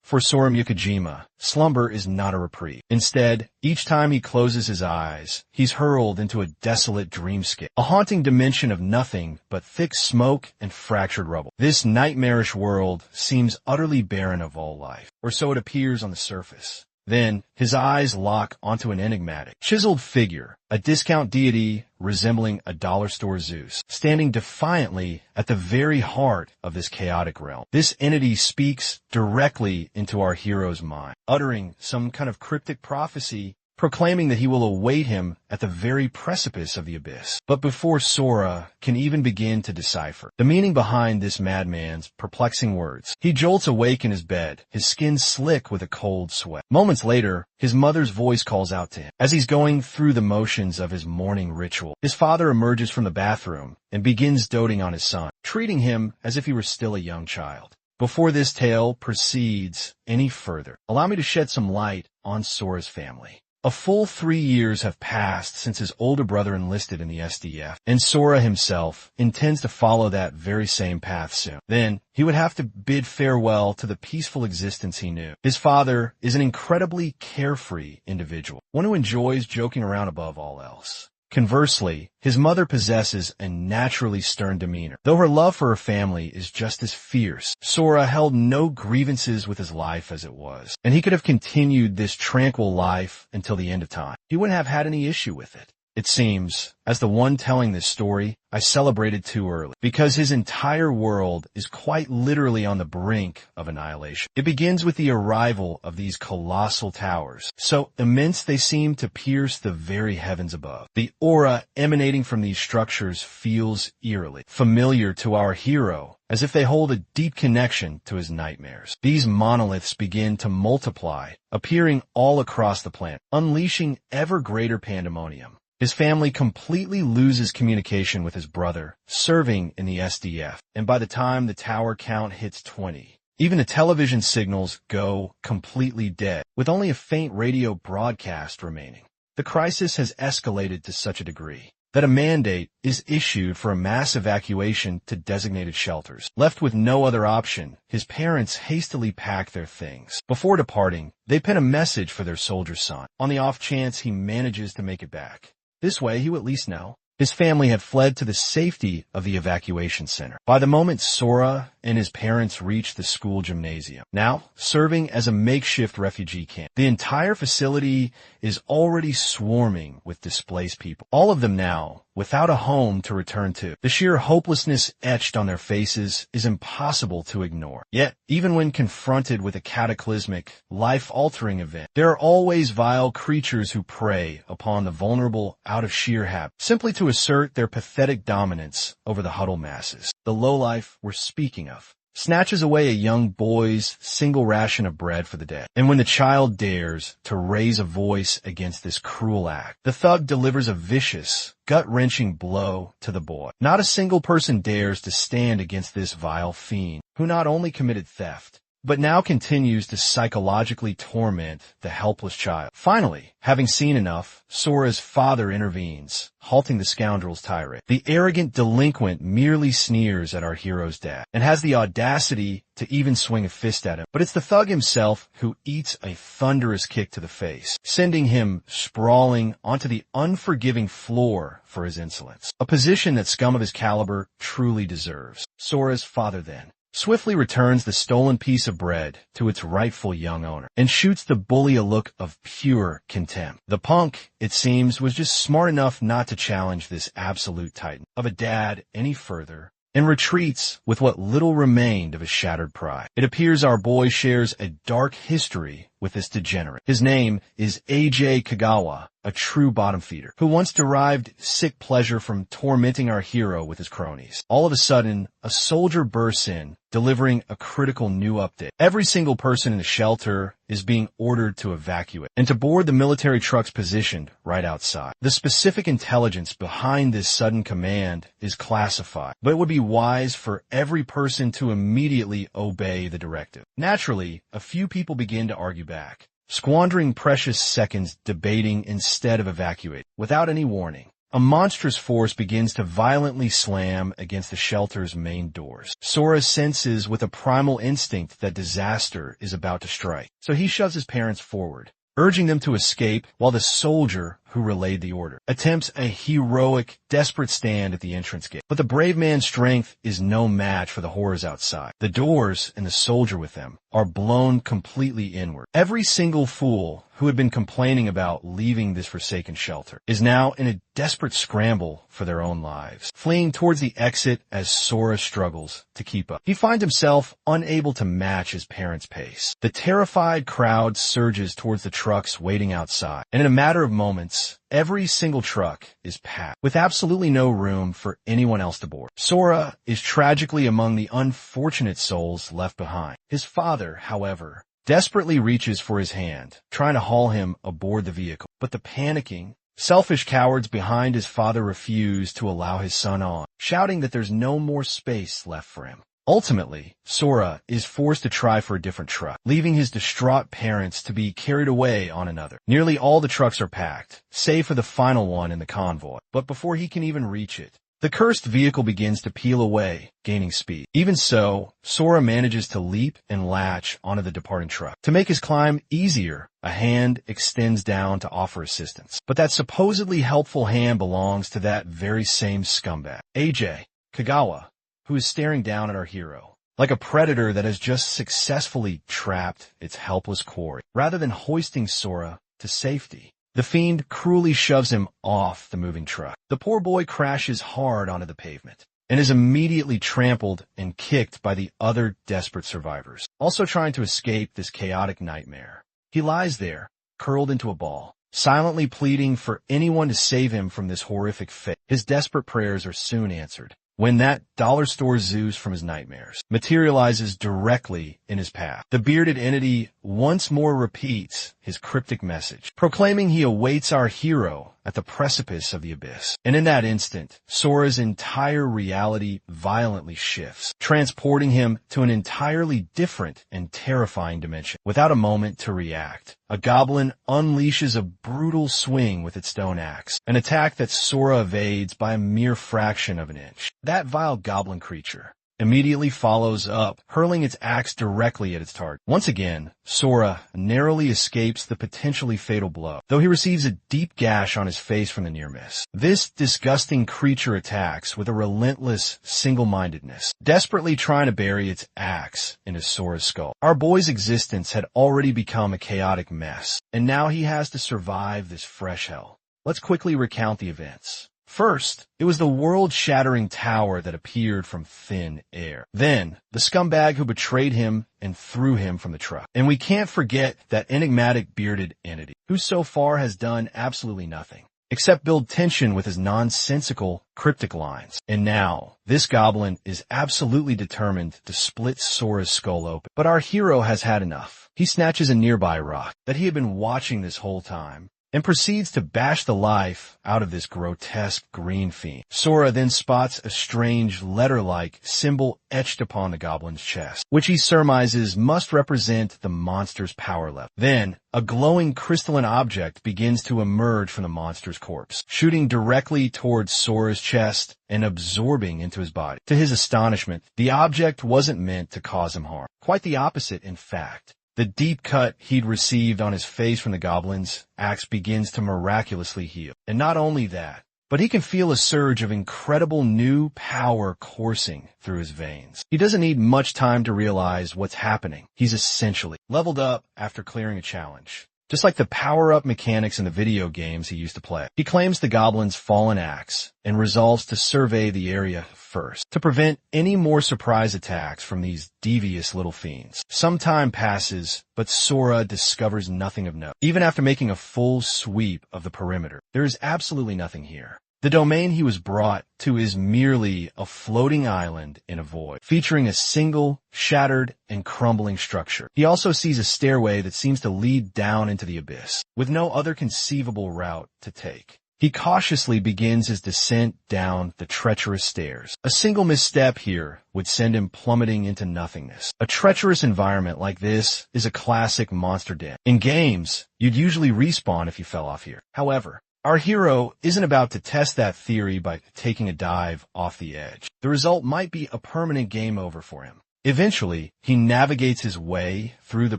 For Sora Mukajima, slumber is not a reprieve. Instead, each time he closes his eyes, he's hurled into a desolate dreamscape, a haunting dimension of nothing but thick smoke and fractured rubble. This nightmarish world seems utterly barren of all life, or so it appears on the surface. Then, his eyes lock onto an enigmatic, chiseled figure, a discount deity resembling a dollar store Zeus, standing defiantly at the very heart of this chaotic realm. This entity speaks directly into our hero's mind, uttering some kind of cryptic prophecy, proclaiming that he will await him at the very precipice of the abyss. But before Sora can even begin to decipher the meaning behind this madman's perplexing words, he jolts awake in his bed, his skin slick with a cold sweat. Moments later, his mother's voice calls out to him. As he's going through the motions of his morning ritual, his father emerges from the bathroom and begins doting on his son, treating him as if he were still a young child. Before this tale proceeds any further, allow me to shed some light on Sora's family. A full 3 years have passed since his older brother enlisted in the SDF, and Sora himself intends to follow that very same path soon. Then, he would have to bid farewell to the peaceful existence he knew. His father is an incredibly carefree individual, one who enjoys joking around above all else. Conversely, his mother possesses a naturally stern demeanor. Though her love for her family is just as fierce, Sora held no grievances with his life as it was, and he could have continued this tranquil life until the end of time. He wouldn't have had any issue with it. It seems, as the one telling this story, I celebrated too early, because his entire world is quite literally on the brink of annihilation. It begins with the arrival of these colossal towers, so immense they seem to pierce the very heavens above. The aura emanating from these structures feels eerily familiar to our hero, as if they hold a deep connection to his nightmares. These monoliths begin to multiply, appearing all across the planet, unleashing ever greater pandemonium. His family completely loses communication with his brother, serving in the SDF, and by the time the tower count hits 20, even the television signals go completely dead, with only a faint radio broadcast remaining. The crisis has escalated to such a degree that a mandate is issued for a mass evacuation to designated shelters. Left with no other option, his parents hastily pack their things. Before departing, they pen a message for their soldier son, on the off chance he manages to make it back. This way, he would at least know. His family had fled to the safety of the evacuation center by the moment Sora and his parents reached the school gymnasium, now serving as a makeshift refugee camp. The entire facility is already swarming with displaced people, all of them now without a home to return to. The sheer hopelessness etched on their faces is impossible to ignore. Yet, even when confronted with a cataclysmic, life-altering event, there are always vile creatures who prey upon the vulnerable out of sheer habit, simply to assert their pathetic dominance over the huddled masses. The lowlife we're speaking of snatches away a young boy's single ration of bread for the day. And when the child dares to raise a voice against this cruel act, the thug delivers a vicious, gut-wrenching blow to the boy. Not a single person dares to stand against this vile fiend, who not only committed theft, but now continues to psychologically torment the helpless child. Finally, having seen enough, Sora's father intervenes, halting the scoundrel's tirade. The arrogant delinquent merely sneers at our hero's dad, and has the audacity to even swing a fist at him. But it's the thug himself who eats a thunderous kick to the face, sending him sprawling onto the unforgiving floor for his insolence. A position that scum of his caliber truly deserves. Sora's father then swiftly returns the stolen piece of bread to its rightful young owner, and shoots the bully a look of pure contempt. The punk, it seems, was just smart enough not to challenge this absolute titan of a dad any further, and retreats with what little remained of his shattered pride. It appears our boy shares a dark history with this degenerate. His name is AJ Kagawa, a true bottom feeder, who once derived sick pleasure from tormenting our hero with his cronies. All of a sudden, a soldier bursts in, delivering a critical new update. Every single person in the shelter is being ordered to evacuate and to board the military trucks positioned right outside. The specific intelligence behind this sudden command is classified, but it would be wise for every person to immediately obey the directive. Naturally, a few people begin to argue back, squandering precious seconds debating instead of evacuating. Without any warning, a monstrous force begins to violently slam against the shelter's main doors. Sora senses with a primal instinct that disaster is about to strike, so he shoves his parents forward, urging them to escape while the soldier who relayed the order attempts a heroic, desperate stand at the entrance gate. But the brave man's strength is no match for the horrors outside. The doors and the soldier with them are blown completely inward. Every single fool who had been complaining about leaving this forsaken shelter is now in a desperate scramble for their own lives, fleeing towards the exit as Sora struggles to keep up. He finds himself unable to match his parents' pace. The terrified crowd surges towards the trucks waiting outside, and in a matter of moments, every single truck is packed, with absolutely no room for anyone else to board. Sora is tragically among the unfortunate souls left behind. His father, however, desperately reaches for his hand, trying to haul him aboard the vehicle. But the panicking, selfish cowards behind his father refuse to allow his son on, shouting that there's no more space left for him. Ultimately, Sora is forced to try for a different truck, leaving his distraught parents to be carried away on another. Nearly all the trucks are packed, save for the final one in the convoy. But before he can even reach it, the cursed vehicle begins to peel away, gaining speed. Even so, Sora manages to leap and latch onto the departing truck. To make his climb easier, a hand extends down to offer assistance. But that supposedly helpful hand belongs to that very same scumbag, AJ Kagawa, who is staring down at our hero, like a predator that has just successfully trapped its helpless quarry. Rather than hoisting Sora to safety, the fiend cruelly shoves him off the moving truck. The poor boy crashes hard onto the pavement and is immediately trampled and kicked by the other desperate survivors, also trying to escape this chaotic nightmare. He lies there, curled into a ball, silently pleading for anyone to save him from this horrific fate. His desperate prayers are soon answered when that dollar store Zeus from his nightmares materializes directly in his path. The bearded entity once more repeats his cryptic message, proclaiming he awaits our hero at the precipice of the abyss. And in that instant, Sora's entire reality violently shifts, transporting him to an entirely different and terrifying dimension. Without a moment to react, a goblin unleashes a brutal swing with its stone axe, an attack that Sora evades by a mere fraction of an inch. That vile goblin creature immediately follows up, hurling its axe directly at its target. Once again, Sora narrowly escapes the potentially fatal blow, though he receives a deep gash on his face from the near miss. This disgusting creature attacks with a relentless single-mindedness, desperately trying to bury its axe into Sora's skull. Our boy's existence had already become a chaotic mess, and now he has to survive this fresh hell. Let's quickly recount the events. First, it was the world-shattering tower that appeared from thin air. Then, the scumbag who betrayed him and threw him from the truck. And we can't forget that enigmatic bearded entity, who so far has done absolutely nothing, except build tension with his nonsensical, cryptic lines. And now, this goblin is absolutely determined to split Sora's skull open. But our hero has had enough. He snatches a nearby rock that he had been watching this whole time, and proceeds to bash the life out of this grotesque green fiend. Sora then spots a strange letter-like symbol etched upon the goblin's chest, which he surmises must represent the monster's power level. Then, a glowing crystalline object begins to emerge from the monster's corpse, shooting directly towards Sora's chest and absorbing into his body. To his astonishment, the object wasn't meant to cause him harm. Quite the opposite, in fact. The deep cut he'd received on his face from the goblin's axe begins to miraculously heal. And not only that, but he can feel a surge of incredible new power coursing through his veins. He doesn't need much time to realize what's happening. He's essentially leveled up after clearing a challenge, just like the power-up mechanics in the video games he used to play. He claims the goblin's fallen axe and resolves to survey the area first to prevent any more surprise attacks from these devious little fiends. Some time passes, but Sora discovers nothing of note. Even after making a full sweep of the perimeter, there is absolutely nothing here. The domain he was brought to is merely a floating island in a void, featuring a single, shattered, and crumbling structure. He also sees a stairway that seems to lead down into the abyss, with no other conceivable route to take. He cautiously begins his descent down the treacherous stairs. A single misstep here would send him plummeting into nothingness. A treacherous environment like this is a classic monster den. In games, you'd usually respawn if you fell off here. However, Our hero isn't about to test that theory by taking a dive off the edge. The result might be a permanent game over for him. Eventually, he navigates his way through the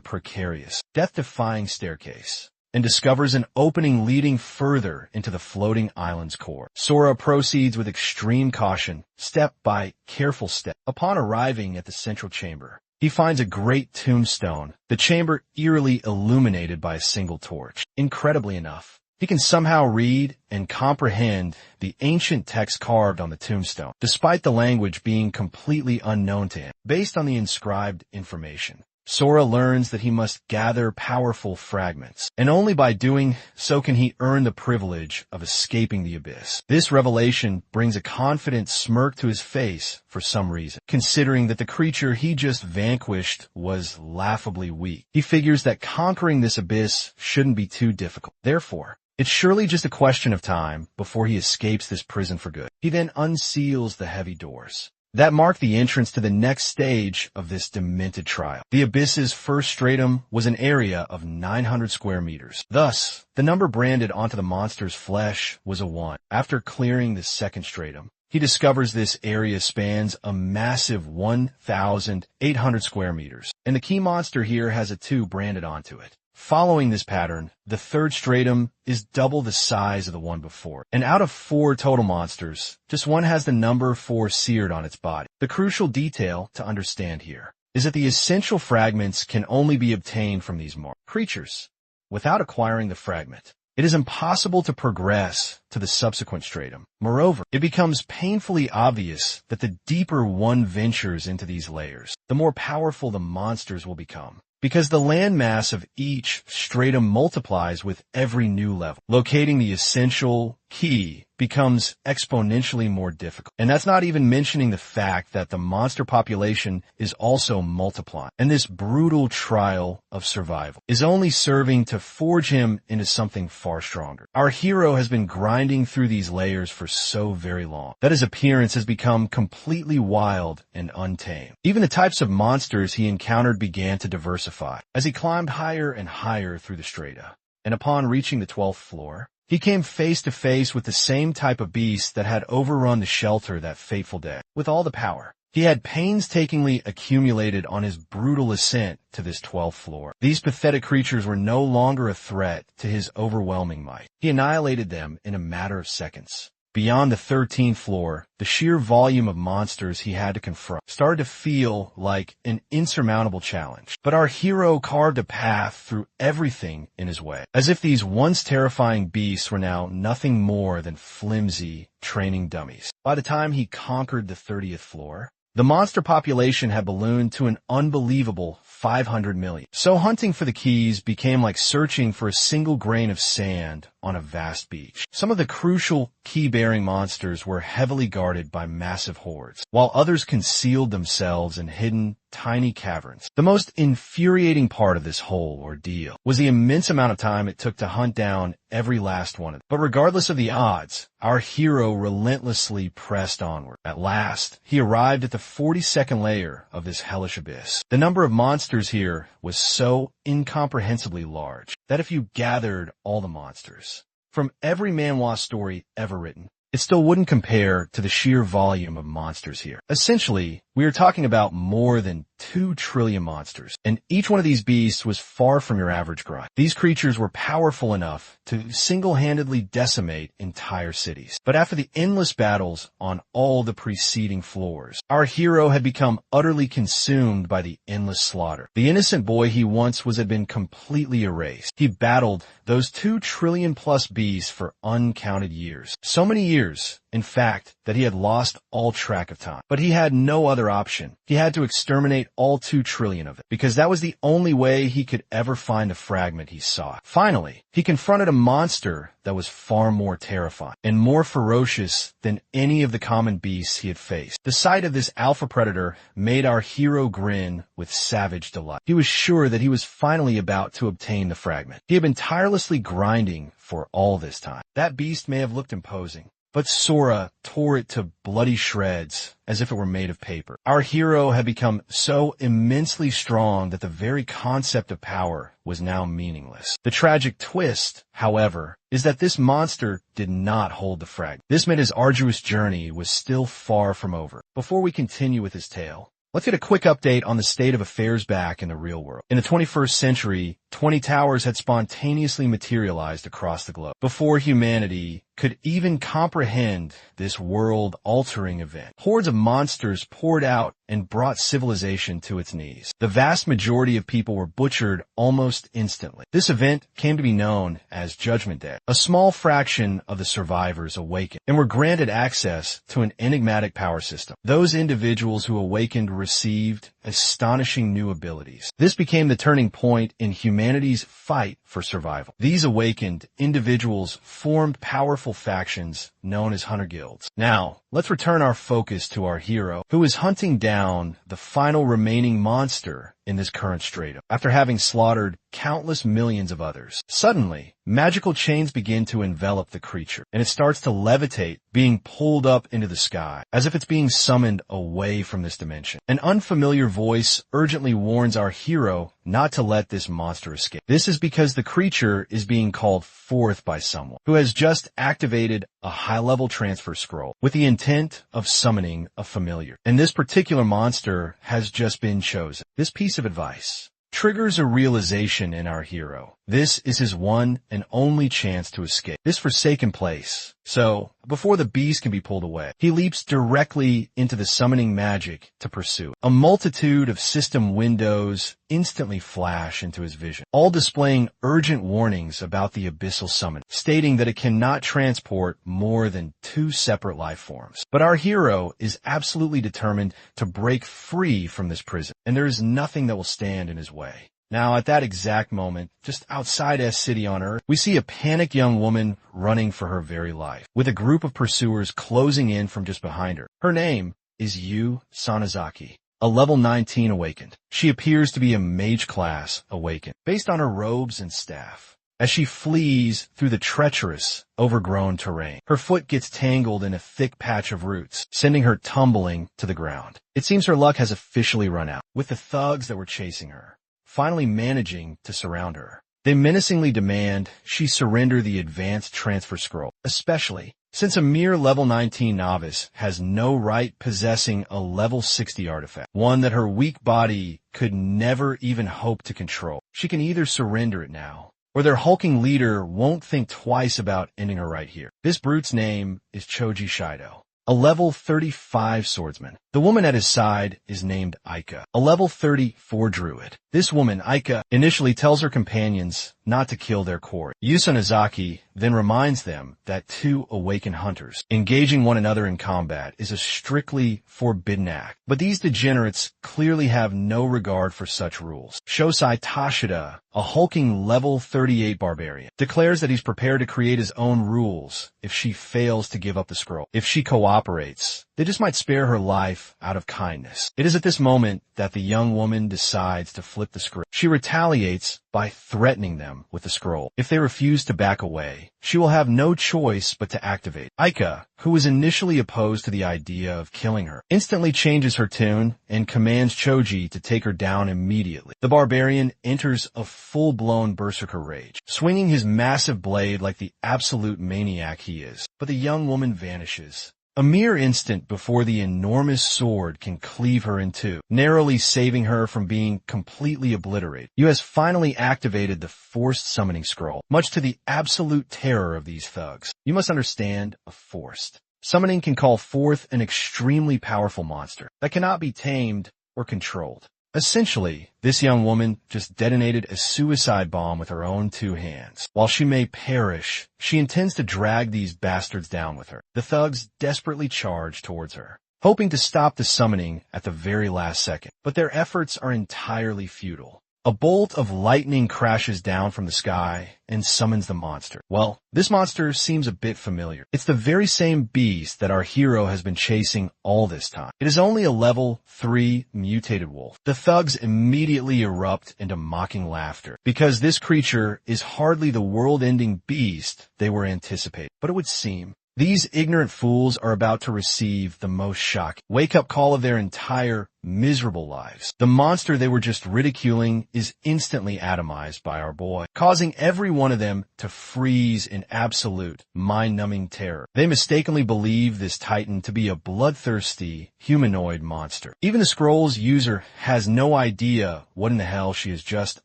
precarious, death-defying staircase and discovers an opening leading further into the floating island's core. Sora proceeds with extreme caution, step by careful step. Upon arriving at the central chamber, he finds a great tombstone, the chamber eerily illuminated by a single torch. Incredibly enough, he can somehow read and comprehend the ancient text carved on the tombstone, despite the language being completely unknown to him. Based on the inscribed information, Sora learns that he must gather powerful fragments, and only by doing so can he earn the privilege of escaping the abyss. This revelation brings a confident smirk to his face for some reason, considering that the creature he just vanquished was laughably weak. He figures that conquering this abyss shouldn't be too difficult. Therefore, it's surely just a question of time before he escapes this prison for good. He then unseals the heavy doors that mark the entrance to the next stage of this demented trial. The abyss's first stratum was an area of 900 square meters. Thus, the number branded onto the monster's flesh was a 1. After clearing the second stratum, he discovers this area spans a massive 1,800 square meters, and the key monster here has a 2 branded onto it. Following this pattern, the third stratum is double the size of the one before. And out of 4 total monsters, just one has the number 4 seared on its body. The crucial detail to understand here is that the essential fragments can only be obtained from these creatures. Without acquiring the fragment, it is impossible to progress to the subsequent stratum. Moreover, it becomes painfully obvious that the deeper one ventures into these layers, the more powerful the monsters will become, because the landmass of each stratum multiplies with every new level. Locating the essential key becomes exponentially more difficult. And that's not even mentioning the fact that the monster population is also multiplying. And this brutal trial of survival is only serving to forge him into something far stronger. Our hero has been grinding through these layers for so very long that his appearance has become completely wild and untamed. Even the types of monsters he encountered began to diversify as he climbed higher and higher through the strata. And upon reaching the 12th floor, he came face to face with the same type of beast that had overrun the shelter that fateful day. With all the power he had painstakingly accumulated on his brutal ascent to this 12th floor, these pathetic creatures were no longer a threat to his overwhelming might. He annihilated them in a matter of seconds. Beyond the 13th floor, the sheer volume of monsters he had to confront started to feel like an insurmountable challenge. But our hero carved a path through everything in his way, as if these once terrifying beasts were now nothing more than flimsy training dummies. By the time he conquered the 30th floor, the monster population had ballooned to an unbelievable 500 million. So hunting for the keys became like searching for a single grain of sand on a vast beach. Some of the crucial key-bearing monsters were heavily guarded by massive hordes, while others concealed themselves in hidden, tiny caverns. The most infuriating part of this whole ordeal was the immense amount of time it took to hunt down every last one of them. But regardless of the odds, our hero relentlessly pressed onward. At last, he arrived at the 42nd layer of this hellish abyss. The number of monsters here was so incomprehensibly large that if you gathered all the monsters from every manhwa story ever written, it still wouldn't compare to the sheer volume of monsters here. Essentially, we are talking about more than 2 trillion monsters, and each one of these beasts was far from your average grind. These creatures were powerful enough to single-handedly decimate entire cities. But after the endless battles on all the preceding floors, our hero had become utterly consumed by the endless slaughter. The innocent boy he once was had been completely erased. He battled those 2 trillion-plus beasts for uncounted years. So many years, in fact, that he had lost all track of time. But he had no other option. He had to exterminate all 2 trillion of it, because that was the only way he could ever find the fragment he sought. Finally, he confronted a monster that was far more terrifying and more ferocious than any of the common beasts he had faced. The sight of this alpha predator made our hero grin with savage delight. He was sure that he was finally about to obtain the fragment. He had been tirelessly grinding for all this time. That beast may have looked imposing, but Sora tore it to bloody shreds as if it were made of paper. Our hero had become so immensely strong that the very concept of power was now meaningless. The tragic twist, however, is that this monster did not hold the fragment. This meant his arduous journey was still far from over. Before we continue with his tale, let's get a quick update on the state of affairs back in the real world. In the 21st century, 20 towers had spontaneously materialized across the globe before humanity could even comprehend this world-altering event. Hordes of monsters poured out and brought civilization to its knees. The vast majority of people were butchered almost instantly. This event came to be known as Judgment Day. A small fraction of the survivors awakened and were granted access to an enigmatic power system. Those individuals who awakened received astonishing new abilities. This became the turning point in humanity's fight for survival. These awakened individuals formed powerful factions known as hunter guilds. Now, let's return our focus to our hero, who is hunting down the final remaining monster in this current stratum, after having slaughtered countless millions of others. Suddenly, magical chains begin to envelop the creature, and it starts to levitate, being pulled up into the sky, as if it's being summoned away from this dimension. An unfamiliar voice urgently warns our hero not to let this monster escape. This is because the creature is being called forth by someone who has just activated a high-level transfer scroll with the intent of summoning a familiar. And this particular monster has just been chosen. This piece of advice triggers a realization in our hero. This is his one and only chance to escape this forsaken place. So, before the beast can be pulled away, he leaps directly into the summoning magic to pursue it. A multitude of system windows instantly flash into his vision, all displaying urgent warnings about the abyssal summon, stating that it cannot transport more than 2 separate life forms. But our hero is absolutely determined to break free from this prison, and there is nothing that will stand in his way. Now, at that exact moment, just outside S-City on Earth, we see a panicked young woman running for her very life, with a group of pursuers closing in from just behind her. Her name is Yu Sanazaki, a level 19 awakened. She appears to be a mage class awakened, based on her robes and staff. As she flees through the treacherous, overgrown terrain, her foot gets tangled in a thick patch of roots, sending her tumbling to the ground. It seems her luck has officially run out, with the thugs that were chasing her finally managing to surround her. They menacingly demand she surrender the advanced transfer scroll, especially since a mere level 19 novice has no right possessing a level 60 artifact, one that her weak body could never even hope to control. She can either surrender it now, or their hulking leader won't think twice about ending her right here. This brute's name is Choji Shido, a level 35 swordsman. The woman at his side is named Aika, a level 34 druid. This woman, Aika, initially tells her companions not to kill their quarry. Yusanazaki then reminds them that 2 awakened hunters engaging one another in combat is a strictly forbidden act. But these degenerates clearly have no regard for such rules. Shosai Tashida, a hulking level 38 barbarian, declares that he's prepared to create his own rules if she fails to give up the scroll. If she cooperates, they just might spare her life out of kindness. It is at this moment that the young woman decides to flip the script. She retaliates by threatening them with the scroll. If they refuse to back away, she will have no choice but to activate. Aika, who was initially opposed to the idea of killing her, instantly changes her tune and commands Choji to take her down immediately. The barbarian enters a full-blown berserker rage, swinging his massive blade like the absolute maniac he is. But the young woman vanishes, a mere instant before the enormous sword can cleave her in two, narrowly saving her from being completely obliterated. Yu has finally activated the forced summoning scroll, much to the absolute terror of these thugs. You must understand, a forced summoning can call forth an extremely powerful monster that cannot be tamed or controlled. Essentially, this young woman just detonated a suicide bomb with her own 2 hands. While she may perish, she intends to drag these bastards down with her. The thugs desperately charge towards her, hoping to stop the summoning at the very last second. But their efforts are entirely futile. A bolt of lightning crashes down from the sky and summons the monster. Well, this monster seems a bit familiar. It's the very same beast that our hero has been chasing all this time. It is only a level 3 mutated wolf. The thugs immediately erupt into mocking laughter, because this creature is hardly the world-ending beast they were anticipating. But it would seem These ignorant fools are about to receive the most shocking wake-up call of their entire miserable lives. The monster they were just ridiculing is instantly atomized by our boy, causing every one of them to freeze in absolute, mind-numbing terror. They mistakenly believe this titan to be a bloodthirsty, humanoid monster. Even the scroll's user has no idea what in the hell she has just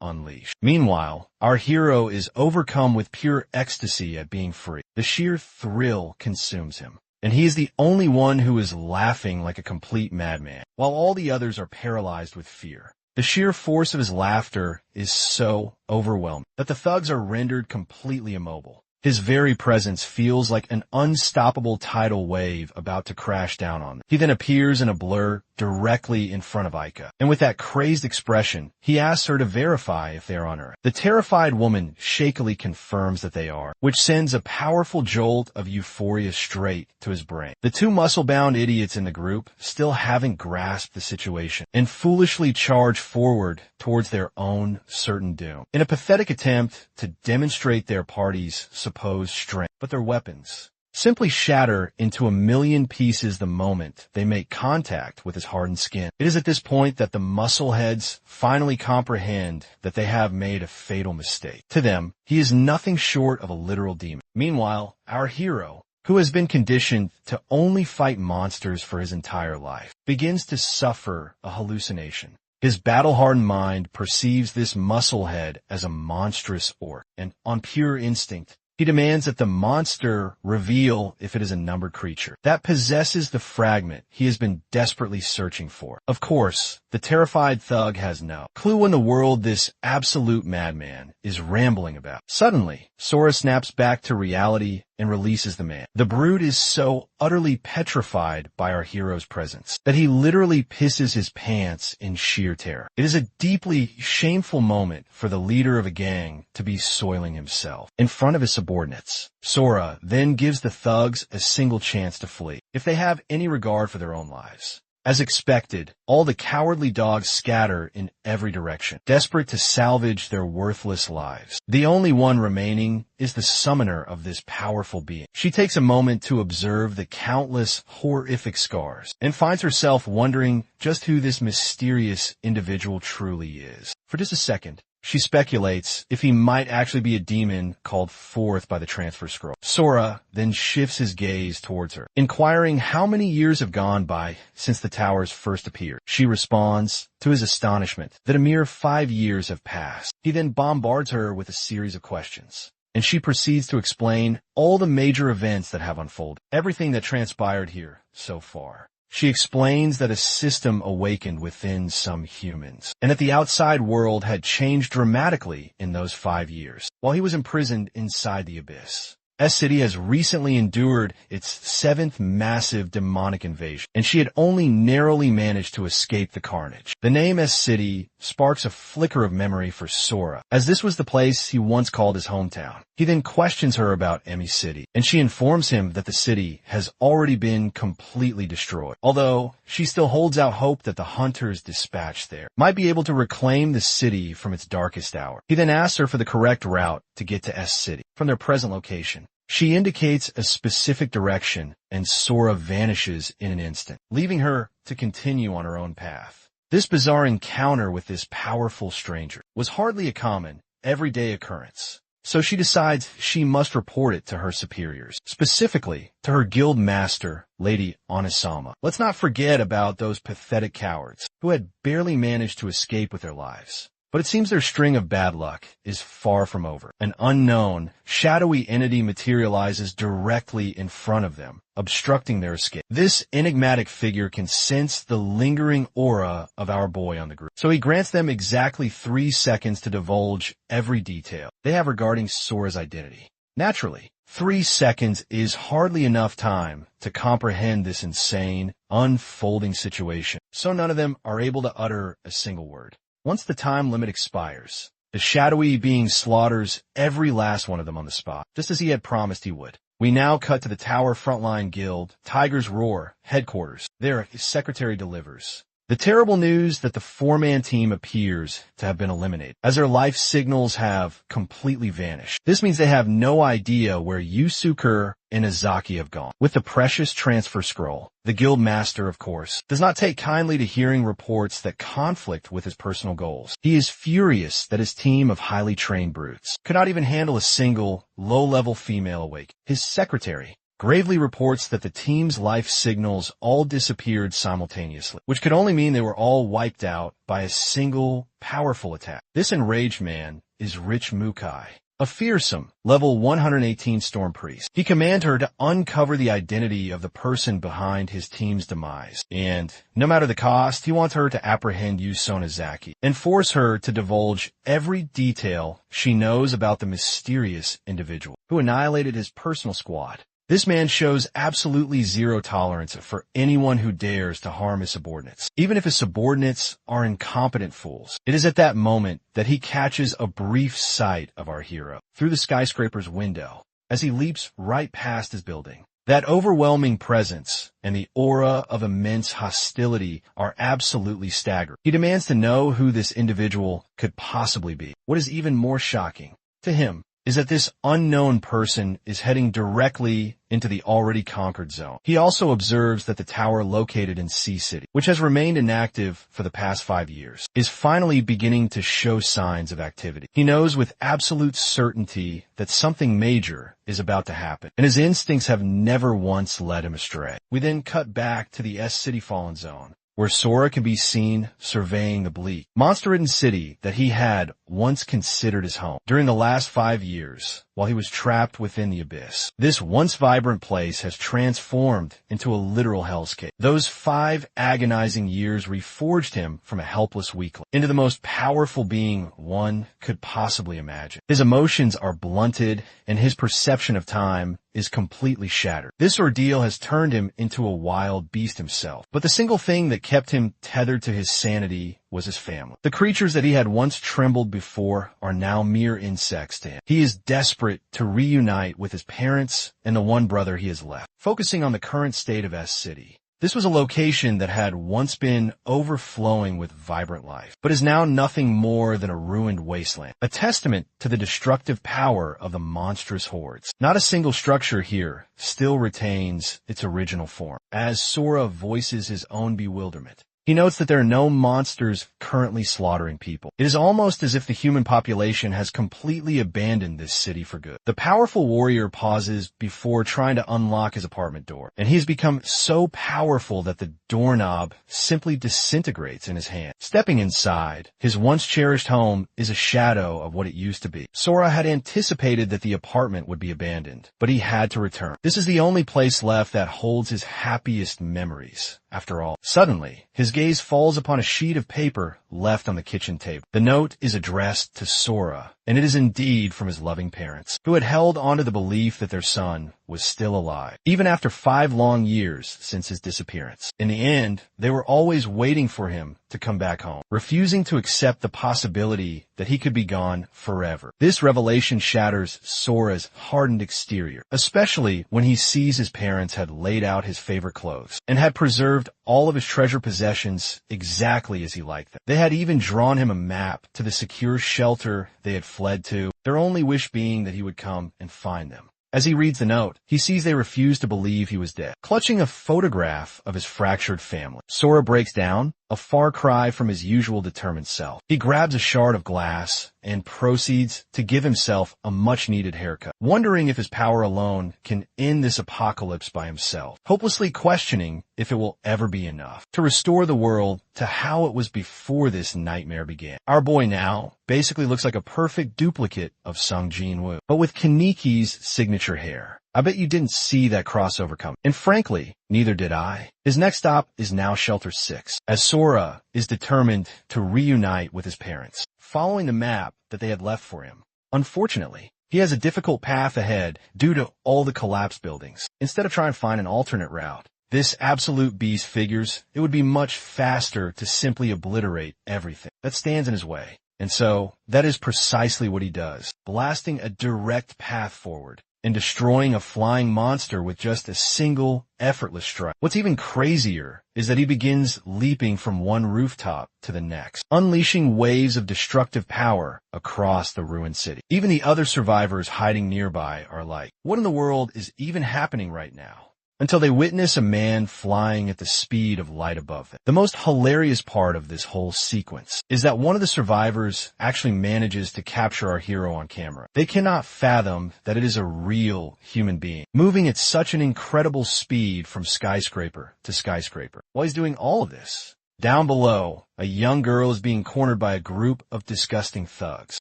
unleashed. Meanwhile, our hero is overcome with pure ecstasy at being free. The sheer thrill consumes him, and he is the only one who is laughing like a complete madman, while all the others are paralyzed with fear. The sheer force of his laughter is so overwhelming that the thugs are rendered completely immobile. His very presence feels like an unstoppable tidal wave about to crash down on them. He then appears in a blur directly in front of Aika, and with that crazed expression, he asks her to verify if they are on Earth. The terrified woman shakily confirms that they are, which sends a powerful jolt of euphoria straight to his brain. The two muscle-bound idiots in the group still haven't grasped the situation and foolishly charge forward towards their own certain doom in a pathetic attempt to demonstrate their party's supposed strength. But their weapons simply shatter into a million pieces the moment they make contact with his hardened skin. It is at this point that the muscleheads finally comprehend that they have made a fatal mistake. To them, he is nothing short of a literal demon. Meanwhile, our hero, who has been conditioned to only fight monsters for his entire life, begins to suffer a hallucination. His battle-hardened mind perceives this musclehead as a monstrous orc, and on pure instinct, he demands that the monster reveal if it is a numbered creature that possesses the fragment he has been desperately searching for. Of course, the terrified thug has no clue in the world this absolute madman is rambling about. Suddenly, Sora snaps back to reality and releases the man. The brute is so utterly petrified by our hero's presence that he literally pisses his pants in sheer terror. It is a deeply shameful moment for the leader of a gang to be soiling himself in front of his subordinates. Sora then gives the thugs a single chance to flee, if they have any regard for their own lives. As expected, all the cowardly dogs scatter in every direction, desperate to salvage their worthless lives. The only one remaining is the summoner of this powerful being. She takes a moment to observe the countless horrific scars and finds herself wondering just who this mysterious individual truly is. For just a second, she speculates if he might actually be a demon called forth by the transfer scroll. Sora then shifts his gaze towards her, inquiring how many years have gone by since the towers first appeared. She responds, to his astonishment, that a mere 5 years have passed. He then bombards her with a series of questions, and she proceeds to explain all the major events that have unfolded, everything that transpired here so far. She explains that a system awakened within some humans, and that the outside world had changed dramatically in those 5 years, while he was imprisoned inside the abyss. S-City has recently endured its 7th massive demonic invasion, and she had only narrowly managed to escape the carnage. The name S-City sparks a flicker of memory for Sora, as this was the place he once called his hometown. He then questions her about Emi City, and she informs him that the city has already been completely destroyed, although she still holds out hope that the hunters dispatched there might be able to reclaim the city from its darkest hour. He then asks her for the correct route to get to S-City from their present location. She indicates a specific direction, and Sora vanishes in an instant, leaving her to continue on her own path. This bizarre encounter with this powerful stranger was hardly a common, everyday occurrence, so she decides she must report it to her superiors, specifically to her guild master, Lady Onisama. Let's not forget about those pathetic cowards who had barely managed to escape with their lives. But it seems their string of bad luck is far from over. An unknown, shadowy entity materializes directly in front of them, obstructing their escape. This enigmatic figure can sense the lingering aura of our boy on the group, so he grants them exactly 3 seconds to divulge every detail they have regarding Sora's identity. Naturally, 3 seconds is hardly enough time to comprehend this insane, unfolding situation, so none of them are able to utter a single word. Once the time limit expires, the shadowy being slaughters every last one of them on the spot, just as he had promised he would. We now cut to the Tower Frontline Guild, Tiger's Roar, headquarters. There, his secretary delivers The terrible news that the four-man team appears to have been eliminated, as their life signals have completely vanished. This means they have no idea where Yusuke and Izaki have gone. With the precious transfer scroll, the guild master, of course, does not take kindly to hearing reports that conflict with his personal goals. He is furious that his team of highly trained brutes could not even handle a single low-level female awake. His secretary gravely reports that the team's life signals all disappeared simultaneously, which could only mean they were all wiped out by a single powerful attack. This enraged man is Rich Mukai, a fearsome, level 118 storm priest. He commands her to uncover the identity of the person behind his team's demise. And, no matter the cost, he wants her to apprehend Yu Sonozaki and force her to divulge every detail she knows about the mysterious individual who annihilated his personal squad. This man shows absolutely zero tolerance for anyone who dares to harm his subordinates, even if his subordinates are incompetent fools. It is at that moment that he catches a brief sight of our hero through the skyscraper's window as he leaps right past his building. That overwhelming presence and the aura of immense hostility are absolutely staggering. He demands to know who this individual could possibly be. What is even more shocking to him is that this unknown person is heading directly into the already conquered zone. He also observes that the tower located in Sea City, which has remained inactive for the past 5 years, is finally beginning to show signs of activity. He knows with absolute certainty that something major is about to happen, and his instincts have never once led him astray. We then cut back to the S-City Fallen Zone, where Sora can be seen surveying the bleak, monster-ridden city that he had once considered his home. During the last 5 years, while he was trapped within the abyss, this once vibrant place has transformed into a literal hellscape. Those 5 agonizing years reforged him from a helpless weakling into the most powerful being one could possibly imagine. His emotions are blunted, and his perception of time is completely shattered. This ordeal has turned him into a wild beast himself. But the single thing that kept him tethered to his sanity was his family. The creatures that he had once trembled before are now mere insects to him. He is desperate to reunite with his parents and the one brother he has left. Focusing on the current state of S-City, this was a location that had once been overflowing with vibrant life, but is now nothing more than a ruined wasteland, a testament to the destructive power of the monstrous hordes. Not a single structure here still retains its original form. As Sora voices his own bewilderment, he notes that there are no monsters currently slaughtering people. It is almost as if the human population has completely abandoned this city for good. The powerful warrior pauses before trying to unlock his apartment door, and he has become so powerful that the doorknob simply disintegrates in his hand. Stepping inside, his once cherished home is a shadow of what it used to be. Sora had anticipated that the apartment would be abandoned, but he had to return. This is the only place left that holds his happiest memories. After all, suddenly, his gaze falls upon a sheet of paper left on the kitchen table. The note is addressed to Sora, and it is indeed from his loving parents, who had held onto the belief that their son was still alive, even after 5 long years since his disappearance. In the end, they were always waiting for him to come back home, refusing to accept the possibility that he could be gone forever. This revelation shatters Sora's hardened exterior, especially when he sees his parents had laid out his favorite clothes and had preserved all of his treasured possessions exactly as he liked them. They had even drawn him a map to the secure shelter they had fled to, their only wish being that he would come and find them. As he reads the note, he sees they refuse to believe he was dead. Clutching a photograph of his fractured family, Sora breaks down, a far cry from his usual determined self. He grabs a shard of glass and proceeds to give himself a much-needed haircut, wondering if his power alone can end this apocalypse by himself, hopelessly questioning if it will ever be enough to restore the world to how it was before this nightmare began. Our boy now basically looks like a perfect duplicate of Sung Jin-woo, but with Kaniki's signature hair. I bet you didn't see that crossover coming. And frankly, neither did I. His next stop is now Shelter 6, as Sora is determined to reunite with his parents, following the map that they had left for him. Unfortunately, he has a difficult path ahead due to all the collapsed buildings. Instead of trying to find an alternate route, this absolute beast figures it would be much faster to simply obliterate everything that stands in his way. And so, that is precisely what he does, blasting a direct path forward and destroying a flying monster with just a single effortless strike. What's even crazier is that he begins leaping from one rooftop to the next, unleashing waves of destructive power across the ruined city. Even the other survivors hiding nearby are like, what in the world is even happening right now? Until they witness a man flying at the speed of light above them. The most hilarious part of this whole sequence is that one of the survivors actually manages to capture our hero on camera. They cannot fathom that it is a real human being, moving at such an incredible speed from skyscraper to skyscraper. While he's doing all of this, down below, a young girl is being cornered by a group of disgusting thugs.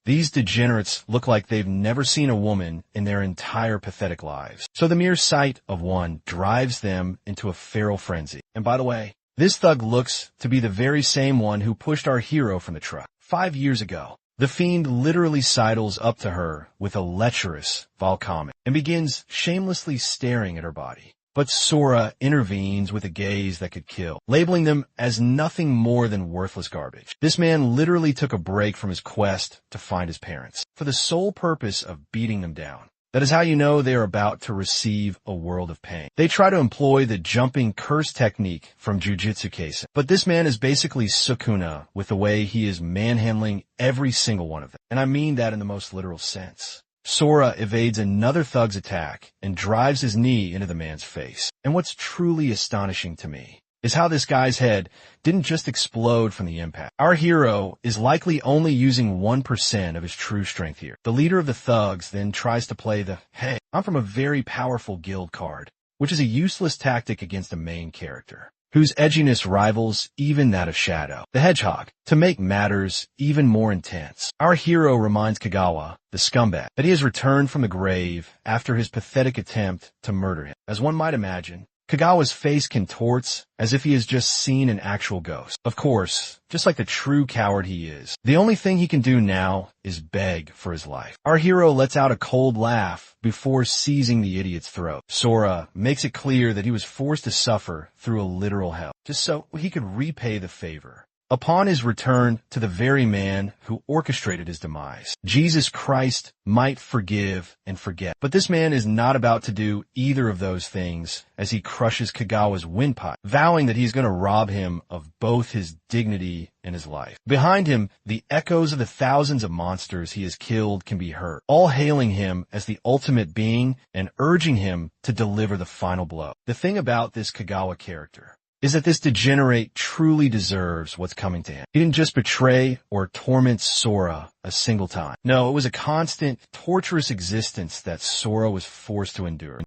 These degenerates look like they've never seen a woman in their entire pathetic lives. So the mere sight of one drives them into a feral frenzy. And by the way, this thug looks to be the very same one who pushed our hero from the truck 5 years ago. The fiend literally sidles up to her with a lecherous volcom and begins shamelessly staring at her body. But Sora intervenes with a gaze that could kill, labeling them as nothing more than worthless garbage. This man literally took a break from his quest to find his parents, for the sole purpose of beating them down. That is how you know they are about to receive a world of pain. They try to employ the jumping curse technique from Jujutsu Kaisen, but this man is basically Sukuna with the way he is manhandling every single one of them. And I mean that in the most literal sense. Sora evades another thug's attack and drives his knee into the man's face. And what's truly astonishing to me is how this guy's head didn't just explode from the impact. Our hero is likely only using 1% of his true strength here. The leader of the thugs then tries to play the, hey, I'm from a very powerful guild card, which is a useless tactic against a main character, whose edginess rivals even that of Shadow the Hedgehog. To make matters even more intense, our hero reminds Kagawa, the scumbag, that he has returned from the grave after his pathetic attempt to murder him. As one might imagine, Kagawa's face contorts as if he has just seen an actual ghost. Of course, just like the true coward he is, the only thing he can do now is beg for his life. Our hero lets out a cold laugh before seizing the idiot's throat. Sora makes it clear that he was forced to suffer through a literal hell, just so he could repay the favor upon his return to the very man who orchestrated his demise. Jesus Christ might forgive and forget, but this man is not about to do either of those things as he crushes Kagawa's windpipe, vowing that he's going to rob him of both his dignity and his life. Behind him, the echoes of the thousands of monsters he has killed can be heard, all hailing him as the ultimate being and urging him to deliver the final blow. The thing about this Kagawa character is that this degenerate truly deserves what's coming to him. He didn't just betray or torment Sora a single time. No, it was a constant, torturous existence that Sora was forced to endure.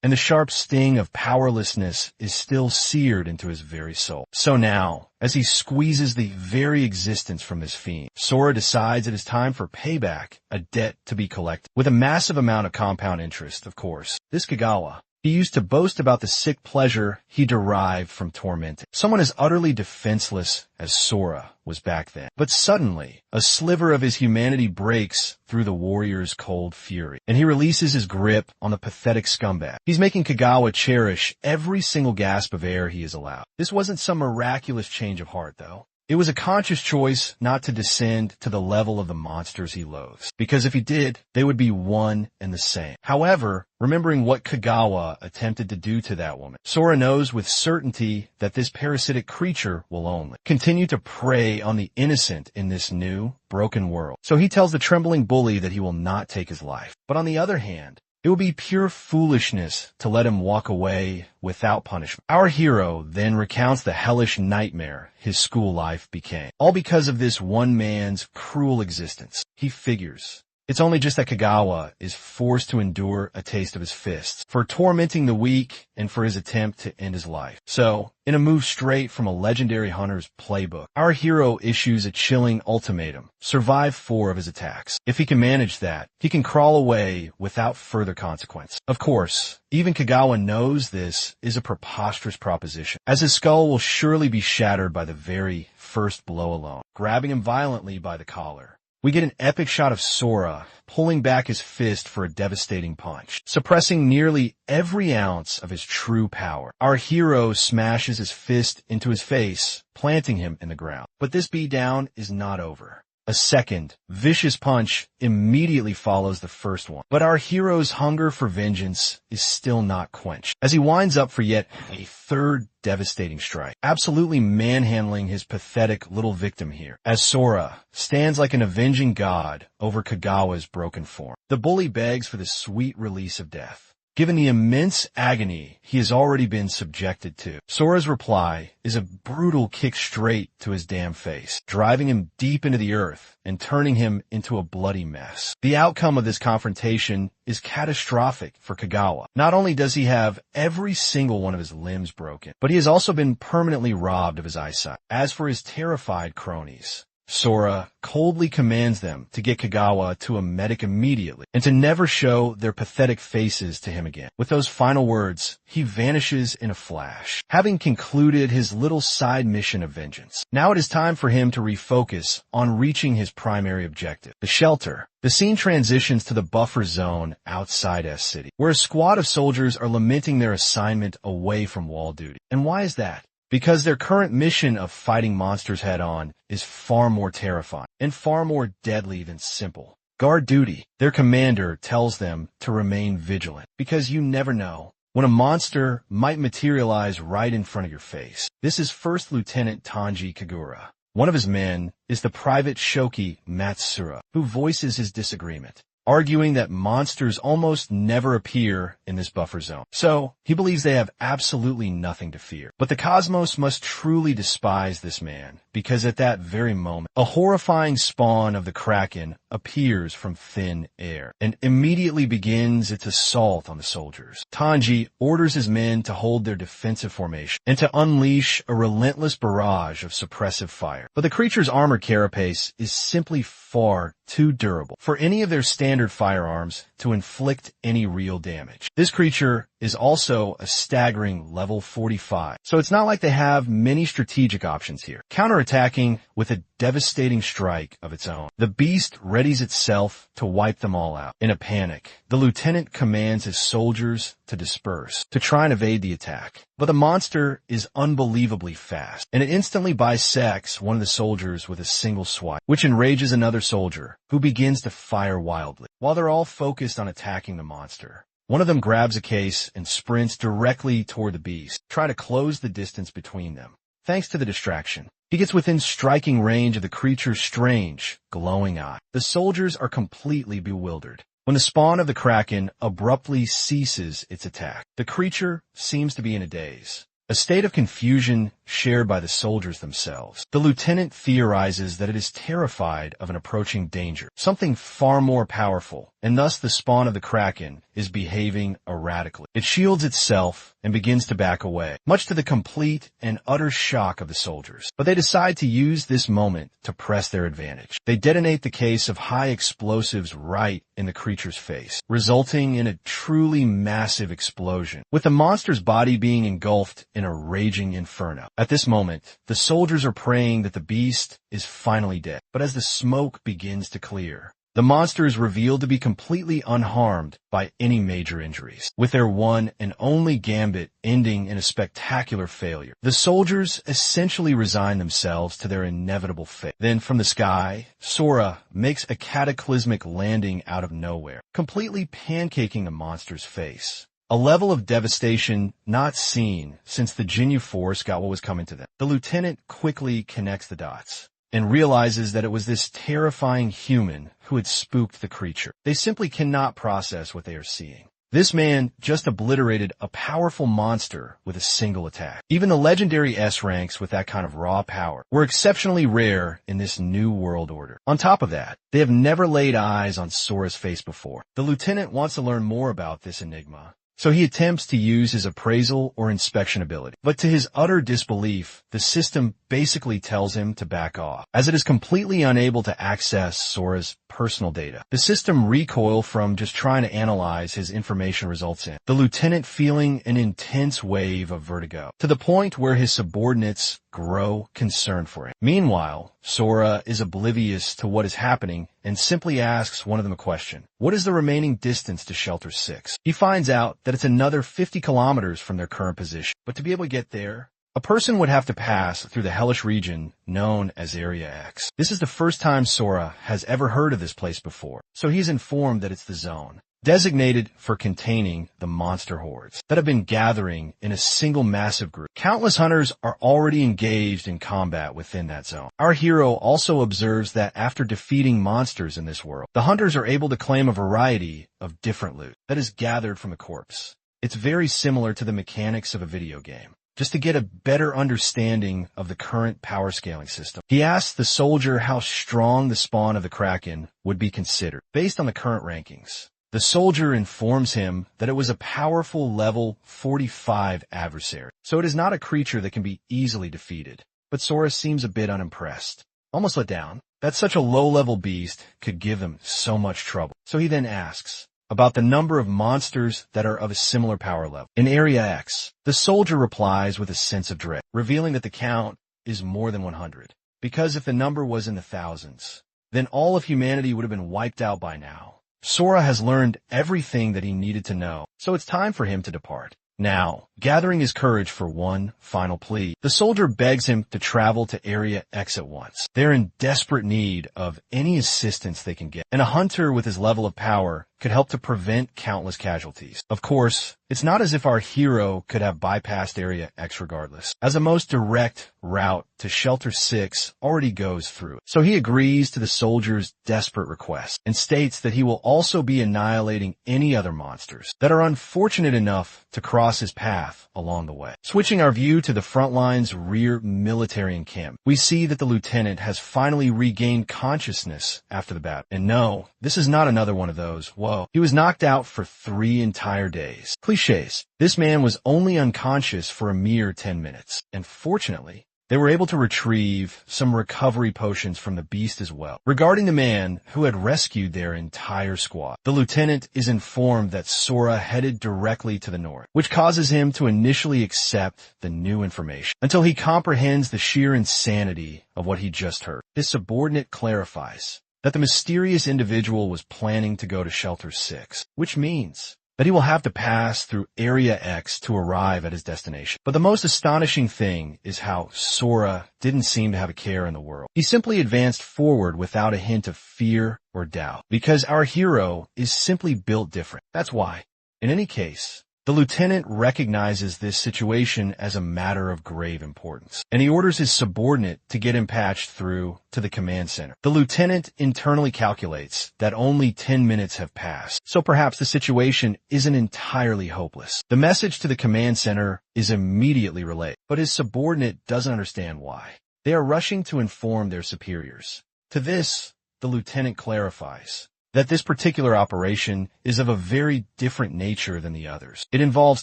And the sharp sting of powerlessness is still seared into his very soul. So now, as he squeezes the very existence from this fiend, Sora decides it is time for payback, a debt to be collected. With a massive amount of compound interest, of course. This Kagawa, he used to boast about the sick pleasure he derived from tormenting someone as utterly defenseless as Sora was back then. But suddenly, a sliver of his humanity breaks through the warrior's cold fury, and he releases his grip on the pathetic scumbag. He's making Kagawa cherish every single gasp of air he is allowed. This wasn't some miraculous change of heart, though. It was a conscious choice not to descend to the level of the monsters he loathes, because if he did, they would be one and the same. However, remembering what Kagawa attempted to do to that woman, Sora knows with certainty that this parasitic creature will only continue to prey on the innocent in this new, broken world. So he tells the trembling bully that he will not take his life. But on the other hand, it would be pure foolishness to let him walk away without punishment. Our hero then recounts the hellish nightmare his school life became, all because of this one man's cruel existence. He figures it's only just that Kagawa is forced to endure a taste of his fists for tormenting the weak and for his attempt to end his life. So, in a move straight from a legendary hunter's playbook, our hero issues a chilling ultimatum: survive 4 of his attacks. If he can manage that, he can crawl away without further consequence. Of course, even Kagawa knows this is a preposterous proposition, as his skull will surely be shattered by the very first blow alone. Grabbing him violently by the collar, we get an epic shot of Sora pulling back his fist for a devastating punch, suppressing nearly every ounce of his true power. Our hero smashes his fist into his face, planting him in the ground. But this beatdown is not over. A second, vicious punch immediately follows the first one. But our hero's hunger for vengeance is still not quenched, as he winds up for yet a third devastating strike, absolutely manhandling his pathetic little victim here, as Sora stands like an avenging god over Kagawa's broken form. The bully begs for the sweet release of death, given the immense agony he has already been subjected to. Sora's reply is a brutal kick straight to his damn face, driving him deep into the earth and turning him into a bloody mess. The outcome of this confrontation is catastrophic for Kagawa. Not only does he have every single one of his limbs broken, but he has also been permanently robbed of his eyesight. As for his terrified cronies, Sora coldly commands them to get Kagawa to a medic immediately and to never show their pathetic faces to him again. With those final words, he vanishes in a flash, having concluded his little side mission of vengeance. Now it is time for him to refocus on reaching his primary objective, the shelter. The scene transitions to the buffer zone outside S-City, where a squad of soldiers are lamenting their assignment away from wall duty. And why is that? Because their current mission of fighting monsters head-on is far more terrifying and far more deadly than simple guard duty. Their commander tells them to remain vigilant, because you never know when a monster might materialize right in front of your face. This is First Lieutenant Tanji Kagura. One of his men is the Private Shoki Matsura, who voices his disagreement, arguing that monsters almost never appear in this buffer zone. So, he believes they have absolutely nothing to fear. But the cosmos must truly despise this man, because at that very moment, a horrifying spawn of the Kraken appears from thin air and immediately begins its assault on the soldiers. Tanji orders his men to hold their defensive formation and to unleash a relentless barrage of suppressive fire. But the creature's armor carapace is simply far too durable for any of their standard firearms to inflict any real damage. This creature is also a staggering level 45, so it's not like they have many strategic options here, counterattacking with a devastating strike of its own. The beast readies itself to wipe them all out. In a panic, the lieutenant commands his soldiers to disperse, to try and evade the attack. But the monster is unbelievably fast, and it instantly bisects one of the soldiers with a single swipe, which enrages another soldier, who begins to fire wildly. While they're all focused on attacking the monster, one of them grabs a case and sprints directly toward the beast, trying to close the distance between them. Thanks to the distraction, he gets within striking range of the creature's strange, glowing eye. The soldiers are completely bewildered when the spawn of the Kraken abruptly ceases its attack. The creature seems to be in a daze, a state of confusion shared by the soldiers themselves. The lieutenant theorizes that it is terrified of an approaching danger, something far more powerful, and thus the spawn of the Kraken is behaving erratically. It shields itself and begins to back away, much to the complete and utter shock of the soldiers. But they decide to use this moment to press their advantage. They detonate the case of high explosives right in the creature's face, resulting in a truly massive explosion, with the monster's body being engulfed in a raging inferno. At this moment, the soldiers are praying that the beast is finally dead. But as the smoke begins to clear, the monster is revealed to be completely unharmed by any major injuries, with their one and only gambit ending in a spectacular failure. The soldiers essentially resign themselves to their inevitable fate. Then from the sky, Sora makes a cataclysmic landing out of nowhere, completely pancaking the monster's face. A level of devastation not seen since the Ginyu Force got what was coming to them. The lieutenant quickly connects the dots and realizes that it was this terrifying human who had spooked the creature. They simply cannot process what they are seeing. This man just obliterated a powerful monster with a single attack. Even the legendary S ranks with that kind of raw power were exceptionally rare in this new world order. On top of that, they have never laid eyes on Sora's face before. The lieutenant wants to learn more about this enigma, so he attempts to use his appraisal or inspection ability. But to his utter disbelief, the system basically tells him to back off, as it is completely unable to access Sora's personal data. The system recoils from just trying to analyze his information results in, the lieutenant feeling an intense wave of vertigo, to the point where his subordinates grow concerned for him. Meanwhile, Sora is oblivious to what is happening and simply asks one of them a question. What is the remaining distance to Shelter 6? He finds out that it's another 50 kilometers from their current position. But to be able to get there, A person would have to pass through the hellish region known as Area X. This is the first time Sora has ever heard of this place before, so he's informed that it's the zone, designated for containing the monster hordes that have been gathering in a single massive group. Countless hunters are already engaged in combat within that zone. Our hero also observes that after defeating monsters in this world, the hunters are able to claim a variety of different loot that is gathered from a corpse. It's very similar to the mechanics of a video game. Just to get a better understanding of the current power scaling system, he asks the soldier how strong the spawn of the Kraken would be considered based on the current rankings. The soldier informs him that it was a powerful level 45 adversary, so it is not a creature that can be easily defeated. But Sora seems a bit unimpressed, almost let down, that such a low-level beast could give them so much trouble. So he then asks about the number of monsters that are of a similar power level. In Area X, the soldier replies with a sense of dread, revealing that the count is more than 100. Because if the number was in the thousands, then all of humanity would have been wiped out by now. Sora has learned everything that he needed to know, so it's time for him to depart. Now, gathering his courage for one final plea, the soldier begs him to travel to Area X at once. They're in desperate need of any assistance they can get, and a hunter with his level of power could help to prevent countless casualties. Of course, it's not as if our hero could have bypassed Area X regardless, as a most direct route to Shelter 6 already goes through it. So he agrees to the soldier's desperate request and states that he will also be annihilating any other monsters that are unfortunate enough to cross his path along the way. Switching our view to the front line's rear military encampment, we see that the lieutenant has finally regained consciousness after the battle. And no, this is not another one of those, whoa, he was knocked out for 3 entire days. Clichés. This man was only unconscious for a mere 10 minutes. And fortunately, they were able to retrieve some recovery potions from the beast as well. Regarding the man who had rescued their entire squad, the lieutenant is informed that Sora headed directly to the north, which causes him to initially accept the new information until he comprehends the sheer insanity of what he just heard. His subordinate clarifies that the mysterious individual was planning to go to Shelter 6, which means that he will have to pass through Area X to arrive at his destination. But the most astonishing thing is how Sora didn't seem to have a care in the world. He simply advanced forward without a hint of fear or doubt, because our hero is simply built different. That's why. In any case, the lieutenant recognizes this situation as a matter of grave importance, and he orders his subordinate to get him patched through to the command center. The lieutenant internally calculates that only 10 minutes have passed, so perhaps the situation isn't entirely hopeless. The message to the command center is immediately relayed, but his subordinate doesn't understand why. They are rushing to inform their superiors. To this, the lieutenant clarifies that this particular operation is of a very different nature than the others. It involves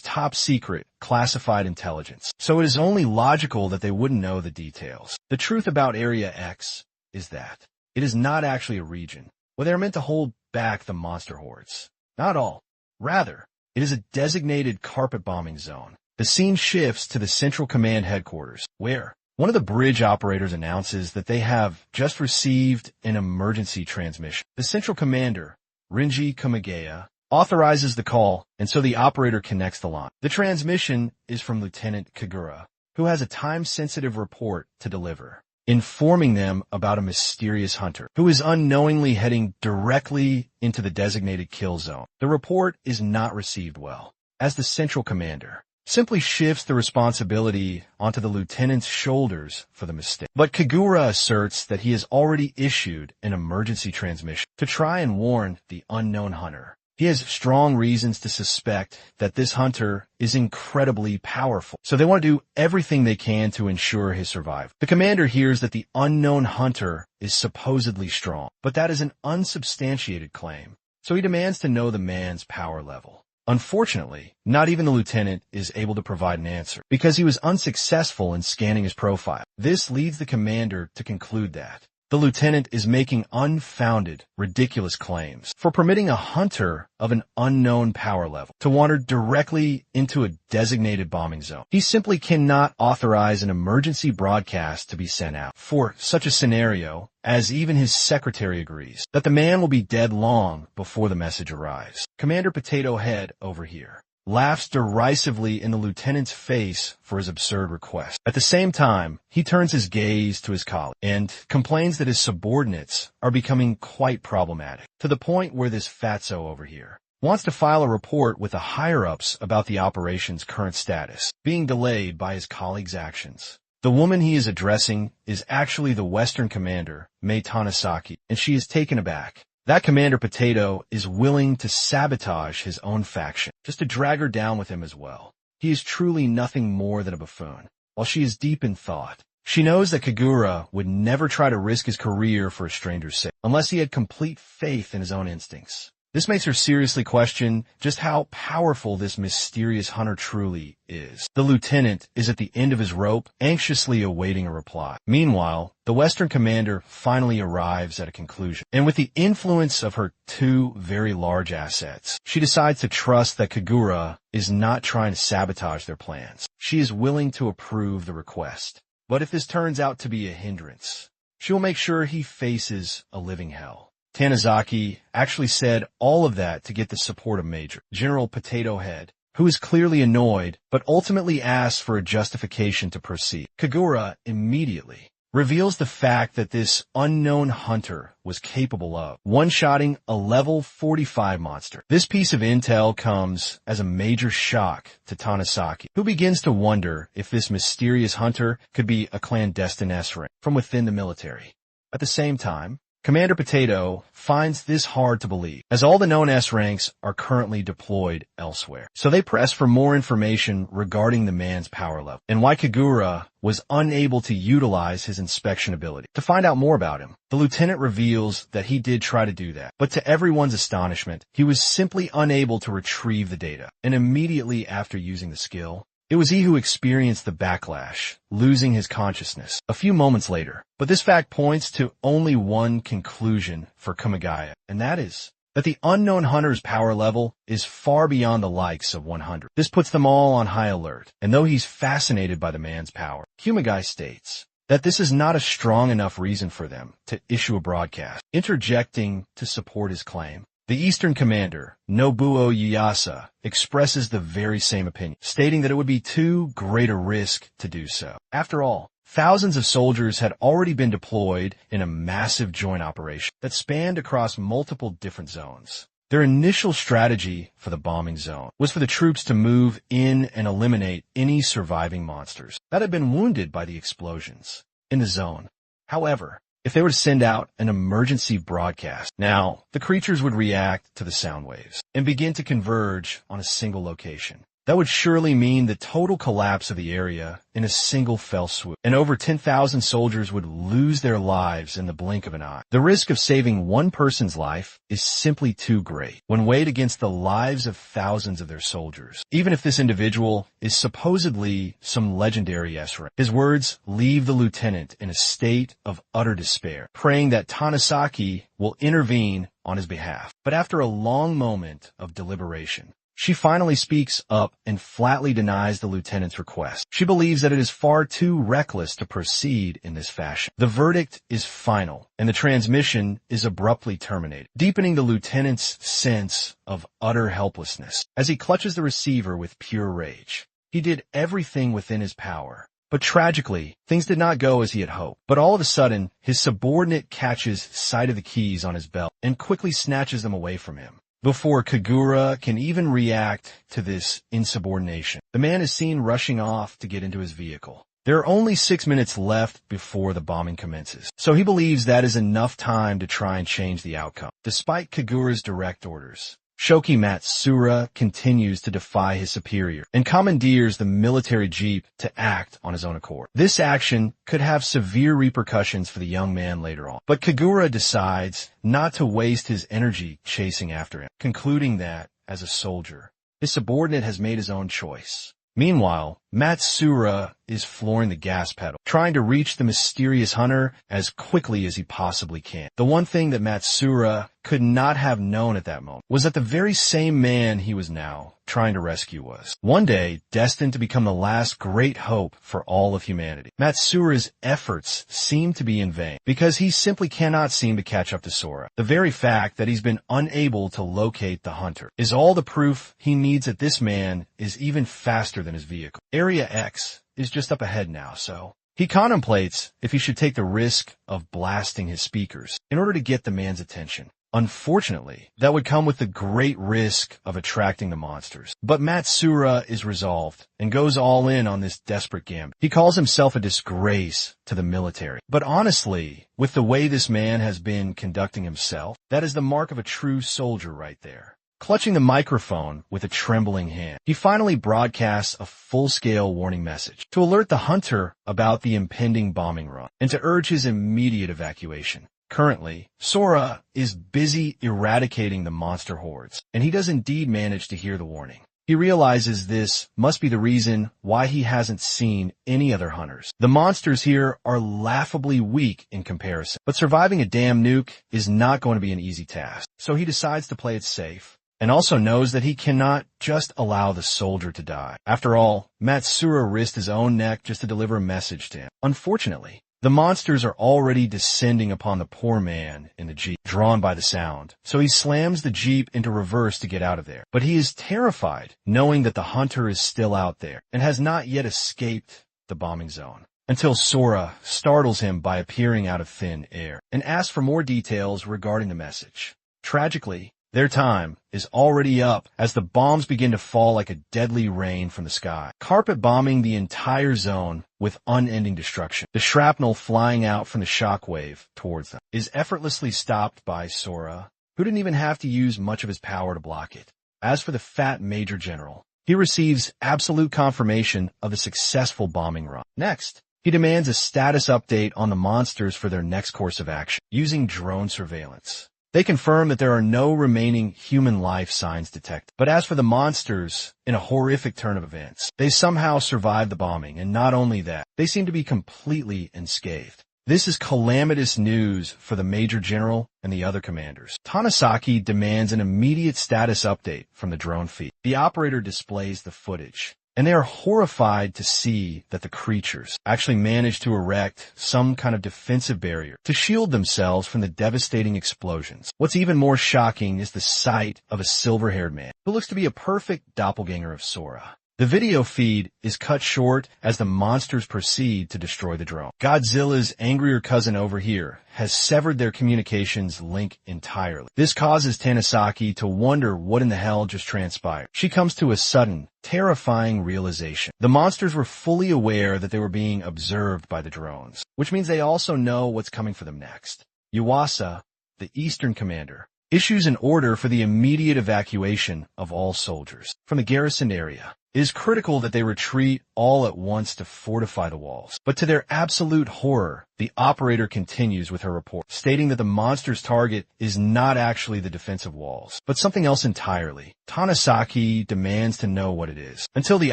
top-secret, classified intelligence, so it is only logical that they wouldn't know the details. The truth about Area X is that it is not actually a region where they are meant to hold back the monster hordes. Not all. Rather, it is a designated carpet-bombing zone. The scene shifts to the Central Command headquarters, where one of the bridge operators announces that they have just received an emergency transmission. The central commander, Rinji Kumageya, authorizes the call, and so the operator connects the line. The transmission is from Lieutenant Kagura, who has a time-sensitive report to deliver, informing them about a mysterious hunter who is unknowingly heading directly into the designated kill zone. The report is not received well, as the central commander simply shifts the responsibility onto the lieutenant's shoulders for the mistake. But Kagura asserts that he has already issued an emergency transmission to try and warn the unknown hunter. He has strong reasons to suspect that this hunter is incredibly powerful, so they want to do everything they can to ensure his survival. The commander hears that the unknown hunter is supposedly strong, but that is an unsubstantiated claim, so he demands to know the man's power level. Unfortunately, not even the lieutenant is able to provide an answer, because he was unsuccessful in scanning his profile. This leads the commander to conclude that the lieutenant is making unfounded, ridiculous claims for permitting a hunter of an unknown power level to wander directly into a designated bombing zone. He simply cannot authorize an emergency broadcast to be sent out for such a scenario, as even his secretary agrees that the man will be dead long before the message arrives. Commander Potato Head over here laughs derisively in the lieutenant's face for his absurd request. At the same time, he turns his gaze to his colleague and complains that his subordinates are becoming quite problematic, to the point where this fatso over here wants to file a report with the higher-ups about the operation's current status, being delayed by his colleague's actions. The woman he is addressing is actually the Western commander, Mei Tanasaki, and she is taken aback. That Commander Potato is willing to sabotage his own faction, just to drag her down with him as well. He is truly nothing more than a buffoon. While she is deep in thought, she knows that Kagura would never try to risk his career for a stranger's sake, unless he had complete faith in his own instincts. This makes her seriously question just how powerful this mysterious hunter truly is. The lieutenant is at the end of his rope, anxiously awaiting a reply. Meanwhile, the Western commander finally arrives at a conclusion. And with the influence of her two very large assets, she decides to trust that Kagura is not trying to sabotage their plans. She is willing to approve the request. But if this turns out to be a hindrance, she will make sure he faces a living hell. Tanizaki actually said all of that to get the support of Major General Potato Head, who is clearly annoyed, but ultimately asks for a justification to proceed. Kagura immediately reveals the fact that this unknown hunter was capable of one-shotting a level 45 monster. This piece of intel comes as a major shock to Tanizaki, who begins to wonder if this mysterious hunter could be a clandestine S-rank from within the military. At the same time, Commander Potato finds this hard to believe, as all the known S-ranks are currently deployed elsewhere. So they press for more information regarding the man's power level, and why Kagura was unable to utilize his inspection ability. To find out more about him, the lieutenant reveals that he did try to do that, but to everyone's astonishment, he was simply unable to retrieve the data. And immediately after using the skill, it was he who experienced the backlash, losing his consciousness a few moments later. But this fact points to only one conclusion for Kumagaya, and that is that the unknown hunter's power level is far beyond the likes of 100. This puts them all on high alert, and though he's fascinated by the man's power, Kumagai states that this is not a strong enough reason for them to issue a broadcast. Interjecting to support his claim, the Eastern commander, Nobuo Ieyasu, expresses the very same opinion, stating that it would be too great a risk to do so. After all, thousands of soldiers had already been deployed in a massive joint operation that spanned across multiple different zones. Their initial strategy for the bombing zone was for the troops to move in and eliminate any surviving monsters that had been wounded by the explosions in the zone. However, if they were to send out an emergency broadcast, now the creatures would react to the sound waves and begin to converge on a single location. That would surely mean the total collapse of the area in a single fell swoop, and over 10,000 soldiers would lose their lives in the blink of an eye. The risk of saving one person's life is simply too great when weighed against the lives of thousands of their soldiers, even if this individual is supposedly some legendary S-rank. His words leave the lieutenant in a state of utter despair, praying that Tanizaki will intervene on his behalf. But after a long moment of deliberation, she finally speaks up and flatly denies the lieutenant's request. She believes that it is far too reckless to proceed in this fashion. The verdict is final, and the transmission is abruptly terminated, deepening the lieutenant's sense of utter helplessness as he clutches the receiver with pure rage. He did everything within his power. But tragically, things did not go as he had hoped. But all of a sudden, his subordinate catches sight of the keys on his belt and quickly snatches them away from him. Before Kagura can even react to this insubordination, the man is seen rushing off to get into his vehicle. There are only 6 minutes left before the bombing commences, so he believes that is enough time to try and change the outcome. Despite Kagura's direct orders, Shoki Matsura continues to defy his superior and commandeers the military jeep to act on his own accord. This action could have severe repercussions for the young man later on, but Kagura decides not to waste his energy chasing after him, concluding that, as a soldier, his subordinate has made his own choice. Meanwhile, Matsura is flooring the gas pedal, trying to reach the mysterious hunter as quickly as he possibly can. The one thing that Matsura could not have known at that moment was that the very same man he was now trying to rescue was one day destined to become the last great hope for all of humanity. Matsura's efforts seem to be in vain because he simply cannot seem to catch up to Sora. The very fact that he's been unable to locate the hunter is all the proof he needs that this man is even faster than his vehicle. Area X is just up ahead now, so he contemplates if he should take the risk of blasting his speakers in order to get the man's attention. Unfortunately, that would come with the great risk of attracting the monsters. But Matsura is resolved and goes all in on this desperate gambit. He calls himself a disgrace to the military. But honestly, with the way this man has been conducting himself, that is the mark of a true soldier right there. Clutching the microphone with a trembling hand, he finally broadcasts a full-scale warning message to alert the hunter about the impending bombing run and to urge his immediate evacuation. Currently, Sora is busy eradicating the monster hordes, and he does indeed manage to hear the warning. He realizes this must be the reason why he hasn't seen any other hunters. The monsters here are laughably weak in comparison, but surviving a damn nuke is not going to be an easy task, so he decides to play it safe. And also knows that he cannot just allow the soldier to die. After all, Matsura risked his own neck just to deliver a message to him. Unfortunately, the monsters are already descending upon the poor man in the jeep, drawn by the sound. So he slams the jeep into reverse to get out of there. But he is terrified, knowing that the hunter is still out there and has not yet escaped the bombing zone. Until Sora startles him by appearing out of thin air and asks for more details regarding the message. Tragically, their time is already up as the bombs begin to fall like a deadly rain from the sky, carpet bombing the entire zone with unending destruction. The shrapnel flying out from the shockwave towards them is effortlessly stopped by Sora, who didn't even have to use much of his power to block it. As for the fat Major General, he receives absolute confirmation of a successful bombing run. Next, he demands a status update on the monsters for their next course of action, using drone surveillance. They confirm that there are no remaining human life signs detected. But as for the monsters, in a horrific turn of events, they somehow survived the bombing, and not only that, they seem to be completely unscathed. This is calamitous news for the Major General and the other commanders. Tanasaki demands an immediate status update from the drone feed. The operator displays the footage, and they are horrified to see that the creatures actually managed to erect some kind of defensive barrier to shield themselves from the devastating explosions. What's even more shocking is the sight of a silver-haired man who looks to be a perfect doppelganger of Sora. The video feed is cut short as the monsters proceed to destroy the drone. Godzilla's angrier cousin over here has severed their communications link entirely. This causes Tanasaki to wonder what in the hell just transpired. She comes to a sudden, terrifying realization. The monsters were fully aware that they were being observed by the drones, which means they also know what's coming for them next. Yuasa, the Eastern commander, issues an order for the immediate evacuation of all soldiers from the garrison area. It is critical that they retreat all at once to fortify the walls. But to their absolute horror, the operator continues with her report, stating that the monster's target is not actually the defensive walls, but something else entirely. Tanasaki demands to know what it is, until the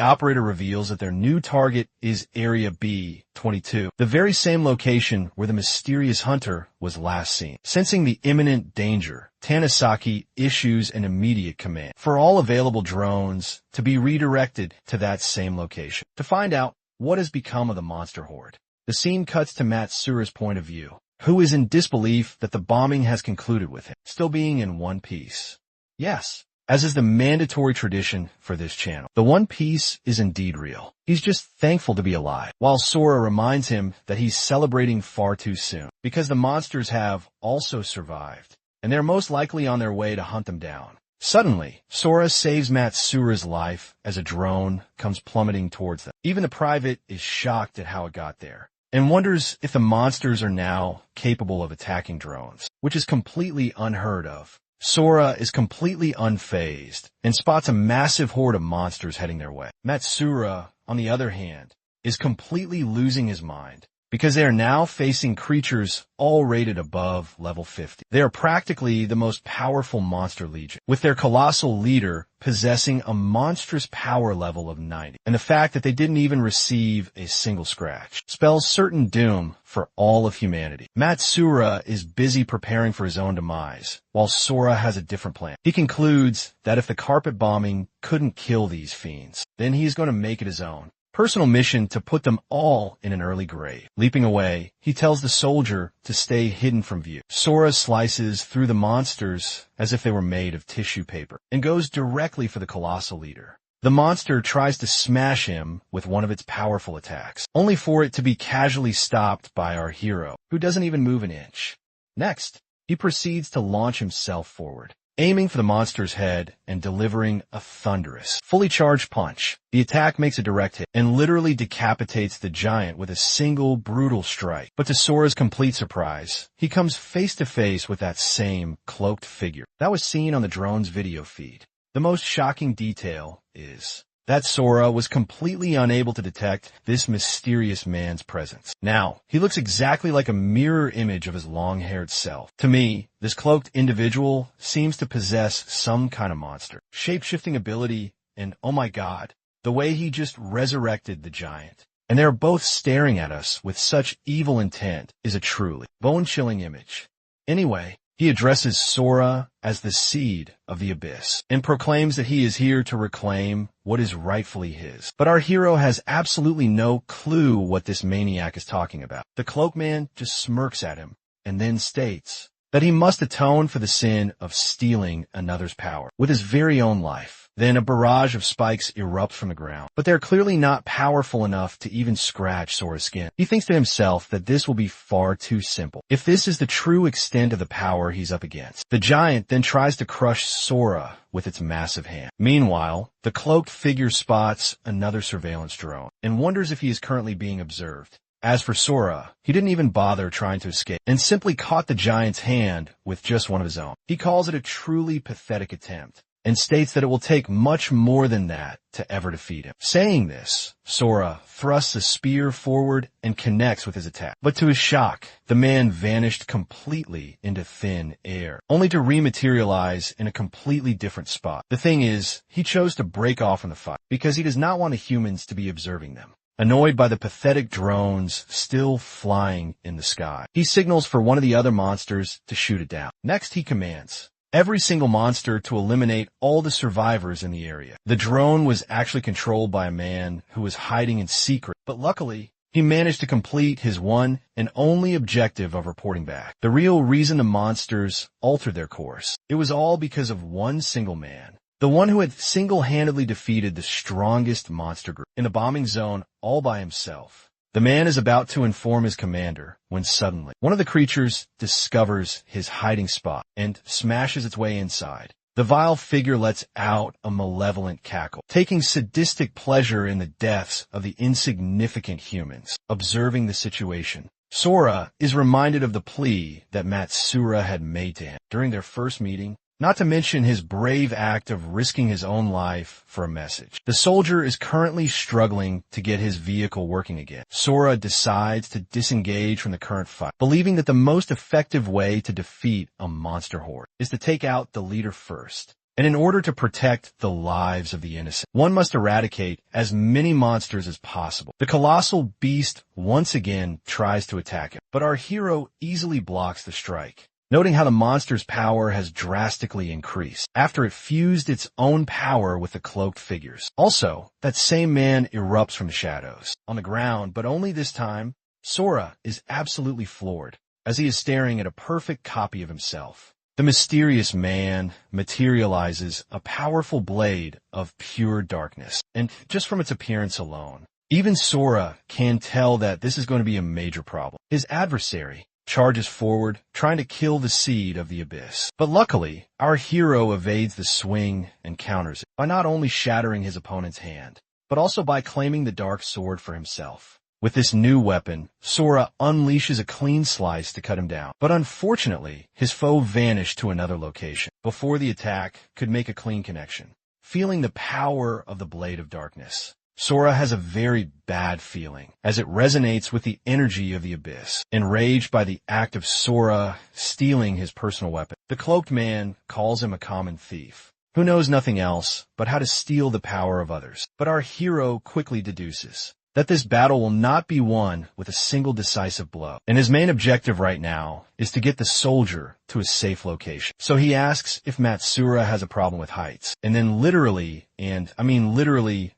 operator reveals that their new target is Area B-22, the very same location where the mysterious hunter was last seen. Sensing the imminent danger, Tanasaki issues an immediate command for all available drones to be redirected to that same location to find out what has become of the monster horde. The scene cuts to Matsura's point of view, who is in disbelief that the bombing has concluded with him still being in one piece. Yes, as is the mandatory tradition for this channel, the One Piece is indeed real. He's just thankful to be alive, while Sora reminds him that he's celebrating far too soon, because the monsters have also survived, and they're most likely on their way to hunt them down. Suddenly, Sora saves Matsura's life as a drone comes plummeting towards them. Even the private is shocked at how it got there, and wonders if the monsters are now capable of attacking drones, which is completely unheard of. Sora is completely unfazed and spots a massive horde of monsters heading their way. Matsura, on the other hand, is completely losing his mind because they are now facing creatures all rated above level 50. They are practically the most powerful monster legion, with their colossal leader possessing a monstrous power level of 90. And the fact that they didn't even receive a single scratch spells certain doom for all of humanity. Asura is busy preparing for his own demise, while Sora has a different plan. He concludes that if the carpet bombing couldn't kill these fiends, then he's going to make it his own personal mission to put them all in an early grave. Leaping away, he tells the soldier to stay hidden from view. Sora slices through the monsters as if they were made of tissue paper and goes directly for the colossal leader. The monster tries to smash him with one of its powerful attacks, only for it to be casually stopped by our hero, who doesn't even move an inch. Next, he proceeds to launch himself forward, aiming for the monster's head and delivering a thunderous, fully charged punch. The attack makes a direct hit and literally decapitates the giant with a single brutal strike. But to Sora's complete surprise, he comes face to face with that same cloaked figure that was seen on the drone's video feed. The most shocking detail is that Sora was completely unable to detect this mysterious man's presence. Now, he looks exactly like a mirror image of his long-haired self. To me, this cloaked individual seems to possess some kind of monster, shape-shifting ability, and oh my god, the way he just resurrected the giant. And they're both staring at us with such evil intent is a truly bone-chilling image. Anyway, he addresses Sora as the seed of the abyss and proclaims that he is here to reclaim what is rightfully his. But our hero has absolutely no clue what this maniac is talking about. The cloak man just smirks at him and then states that he must atone for the sin of stealing another's power with his very own life. Then a barrage of spikes erupts from the ground, but they're clearly not powerful enough to even scratch Sora's skin. He thinks to himself that this will be far too simple, if this is the true extent of the power he's up against. The giant then tries to crush Sora with its massive hand. Meanwhile, the cloaked figure spots another surveillance drone and wonders if he is currently being observed. As for Sora, he didn't even bother trying to escape and simply caught the giant's hand with just one of his own. He calls it a truly pathetic attempt and states that it will take much more than that to ever defeat him. Saying this, Sora thrusts a spear forward and connects with his attack. But to his shock, the man vanished completely into thin air, only to rematerialize in a completely different spot. The thing is, he chose to break off from the fight because he does not want the humans to be observing them. Annoyed by the pathetic drones still flying in the sky, he signals for one of the other monsters to shoot it down. Next, he commands every single monster to eliminate all the survivors in the area. The drone was actually controlled by a man who was hiding in secret, but luckily, he managed to complete his one and only objective of reporting back. The real reason the monsters altered their course, it was all because of one single man, the one who had single-handedly defeated the strongest monster group in the bombing zone all by himself. The man is about to inform his commander when suddenly one of the creatures discovers his hiding spot and smashes its way inside. The vile figure lets out a malevolent cackle, taking sadistic pleasure in the deaths of the insignificant humans. Observing the situation, Sora is reminded of the plea that Asura had made to him during their first meeting, not to mention his brave act of risking his own life for a message. The soldier is currently struggling to get his vehicle working again. Sora decides to disengage from the current fight, believing that the most effective way to defeat a monster horde is to take out the leader first. And in order to protect the lives of the innocent, one must eradicate as many monsters as possible. The colossal beast once again tries to attack him, but our hero easily blocks the strike, noting how the monster's power has drastically increased after it fused its own power with the cloaked figures. Also, that same man erupts from the shadows on the ground, but only this time, Sora is absolutely floored as he is staring at a perfect copy of himself. The mysterious man materializes a powerful blade of pure darkness, and just from its appearance alone, even Sora can tell that this is going to be a major problem. His adversary charges forward, trying to kill the seed of the abyss. But luckily, our hero evades the swing and counters it by not only shattering his opponent's hand, but also by claiming the dark sword for himself. With this new weapon, Sora unleashes a clean slice to cut him down. But unfortunately, his foe vanished to another location before the attack could make a clean connection. Feeling the power of the Blade of Darkness, Sora has a very bad feeling, as it resonates with the energy of the abyss. Enraged by the act of Sora stealing his personal weapon, the cloaked man calls him a common thief, who knows nothing else but how to steal the power of others. But our hero quickly deduces that this battle will not be won with a single decisive blow, and his main objective right now is to get the soldier to a safe location. So he asks if Matsura has a problem with heights, and then literally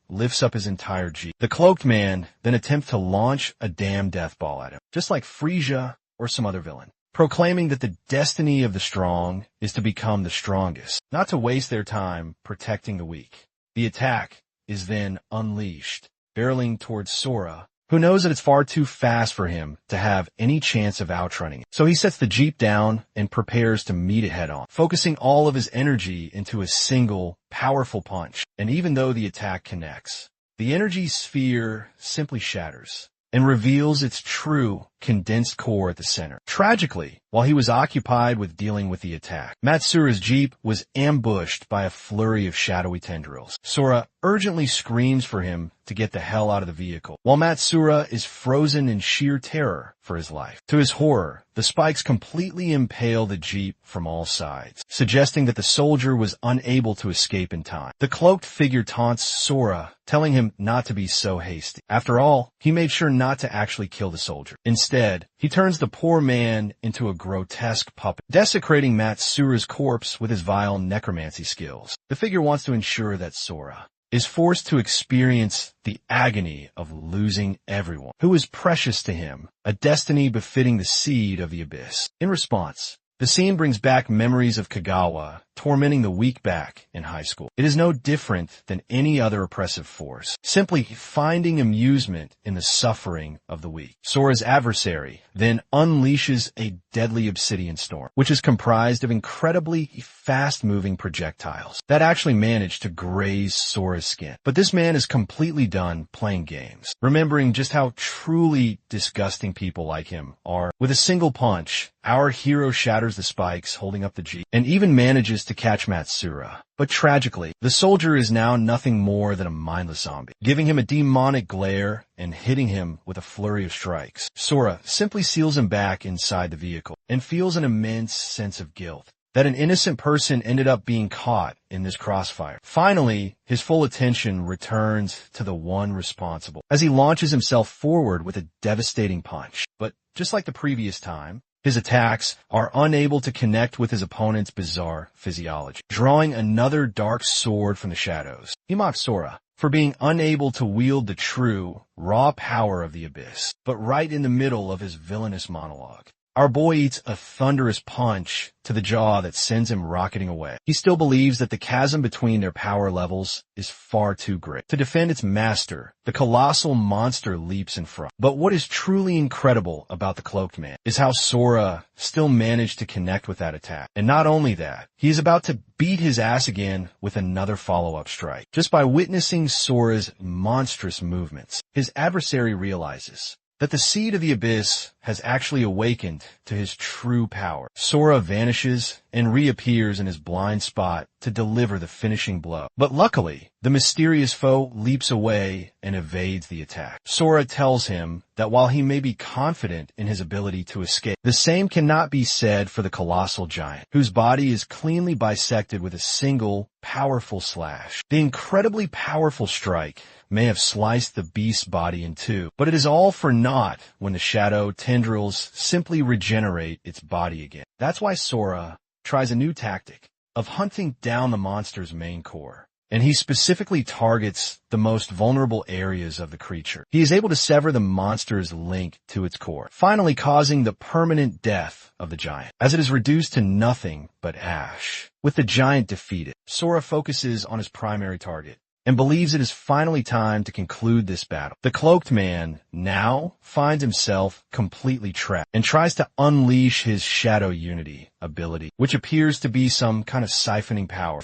lifts up his entire jeep. The cloaked man then attempts to launch a damn death ball at him, just like Frisia or some other villain, proclaiming that the destiny of the strong is to become the strongest, not to waste their time protecting the weak. The attack is then unleashed, barreling towards Sora, who knows that it's far too fast for him to have any chance of outrunning it. So he sets the jeep down and prepares to meet it head-on, focusing all of his energy into a single, powerful punch. And even though the attack connects, the energy sphere simply shatters and reveals its true, condensed core at the center. Tragically, while he was occupied with dealing with the attack, Matsura's jeep was ambushed by a flurry of shadowy tendrils. Sora urgently screams for him to get the hell out of the vehicle, while Matsura is frozen in sheer terror for his life. To his horror, the spikes completely impale the jeep from all sides, suggesting that the soldier was unable to escape in time. The cloaked figure taunts Sora, telling him not to be so hasty. After all, he made sure not to actually kill the soldier. Instead, he turns the poor man into a grotesque puppet, desecrating Matsura's corpse with his vile necromancy skills. The figure wants to ensure that Sora is forced to experience the agony of losing everyone who is precious to him, a destiny befitting the seed of the abyss. In response, the scene brings back memories of Kagawa tormenting the weak back in high school. It is no different than any other oppressive force, simply finding amusement in the suffering of the weak. Sora's adversary then unleashes a deadly obsidian storm, which is comprised of incredibly fast-moving projectiles that actually manage to graze Sora's skin. But this man is completely done playing games, remembering just how truly disgusting people like him are. With a single punch, our hero shatters the spikes holding up the jeep and even manages to catch Matsura. But tragically, the soldier is now nothing more than a mindless zombie, giving him a demonic glare and hitting him with a flurry of strikes. Sora simply seals him back inside the vehicle and feels an immense sense of guilt that an innocent person ended up being caught in this crossfire. Finally, his full attention returns to the one responsible as he launches himself forward with a devastating punch. But just like the previous time, his attacks are unable to connect with his opponent's bizarre physiology. Drawing another dark sword from the shadows, he mocks Sora for being unable to wield the true, raw power of the abyss. But right in the middle of his villainous monologue, our boy eats a thunderous punch to the jaw that sends him rocketing away. He still believes that the chasm between their power levels is far too great. To defend its master, the colossal monster leaps in front. But what is truly incredible about the cloaked man is how Sora still managed to connect with that attack. And not only that, he is about to beat his ass again with another follow-up strike. Just by witnessing Sora's monstrous movements, his adversary realizes that the seed of the abyss has actually awakened to his true power. Sora vanishes and reappears in his blind spot to deliver the finishing blow. But luckily, the mysterious foe leaps away and evades the attack. Sora tells him that while he may be confident in his ability to escape, the same cannot be said for the colossal giant, whose body is cleanly bisected with a single, powerful slash. The incredibly powerful strike may have sliced the beast's body in two, but it is all for naught when the shadow tendrils simply regenerate its body again. That's why Sora tries a new tactic of hunting down the monster's main core, and he specifically targets the most vulnerable areas of the creature. He is able to sever the monster's link to its core, finally causing the permanent death of the giant, as it is reduced to nothing but ash. With the giant defeated, Sora focuses on his primary target and believes it is finally time to conclude this battle. The cloaked man now finds himself completely trapped and tries to unleash his Shadow Unity ability, which appears to be some kind of siphoning power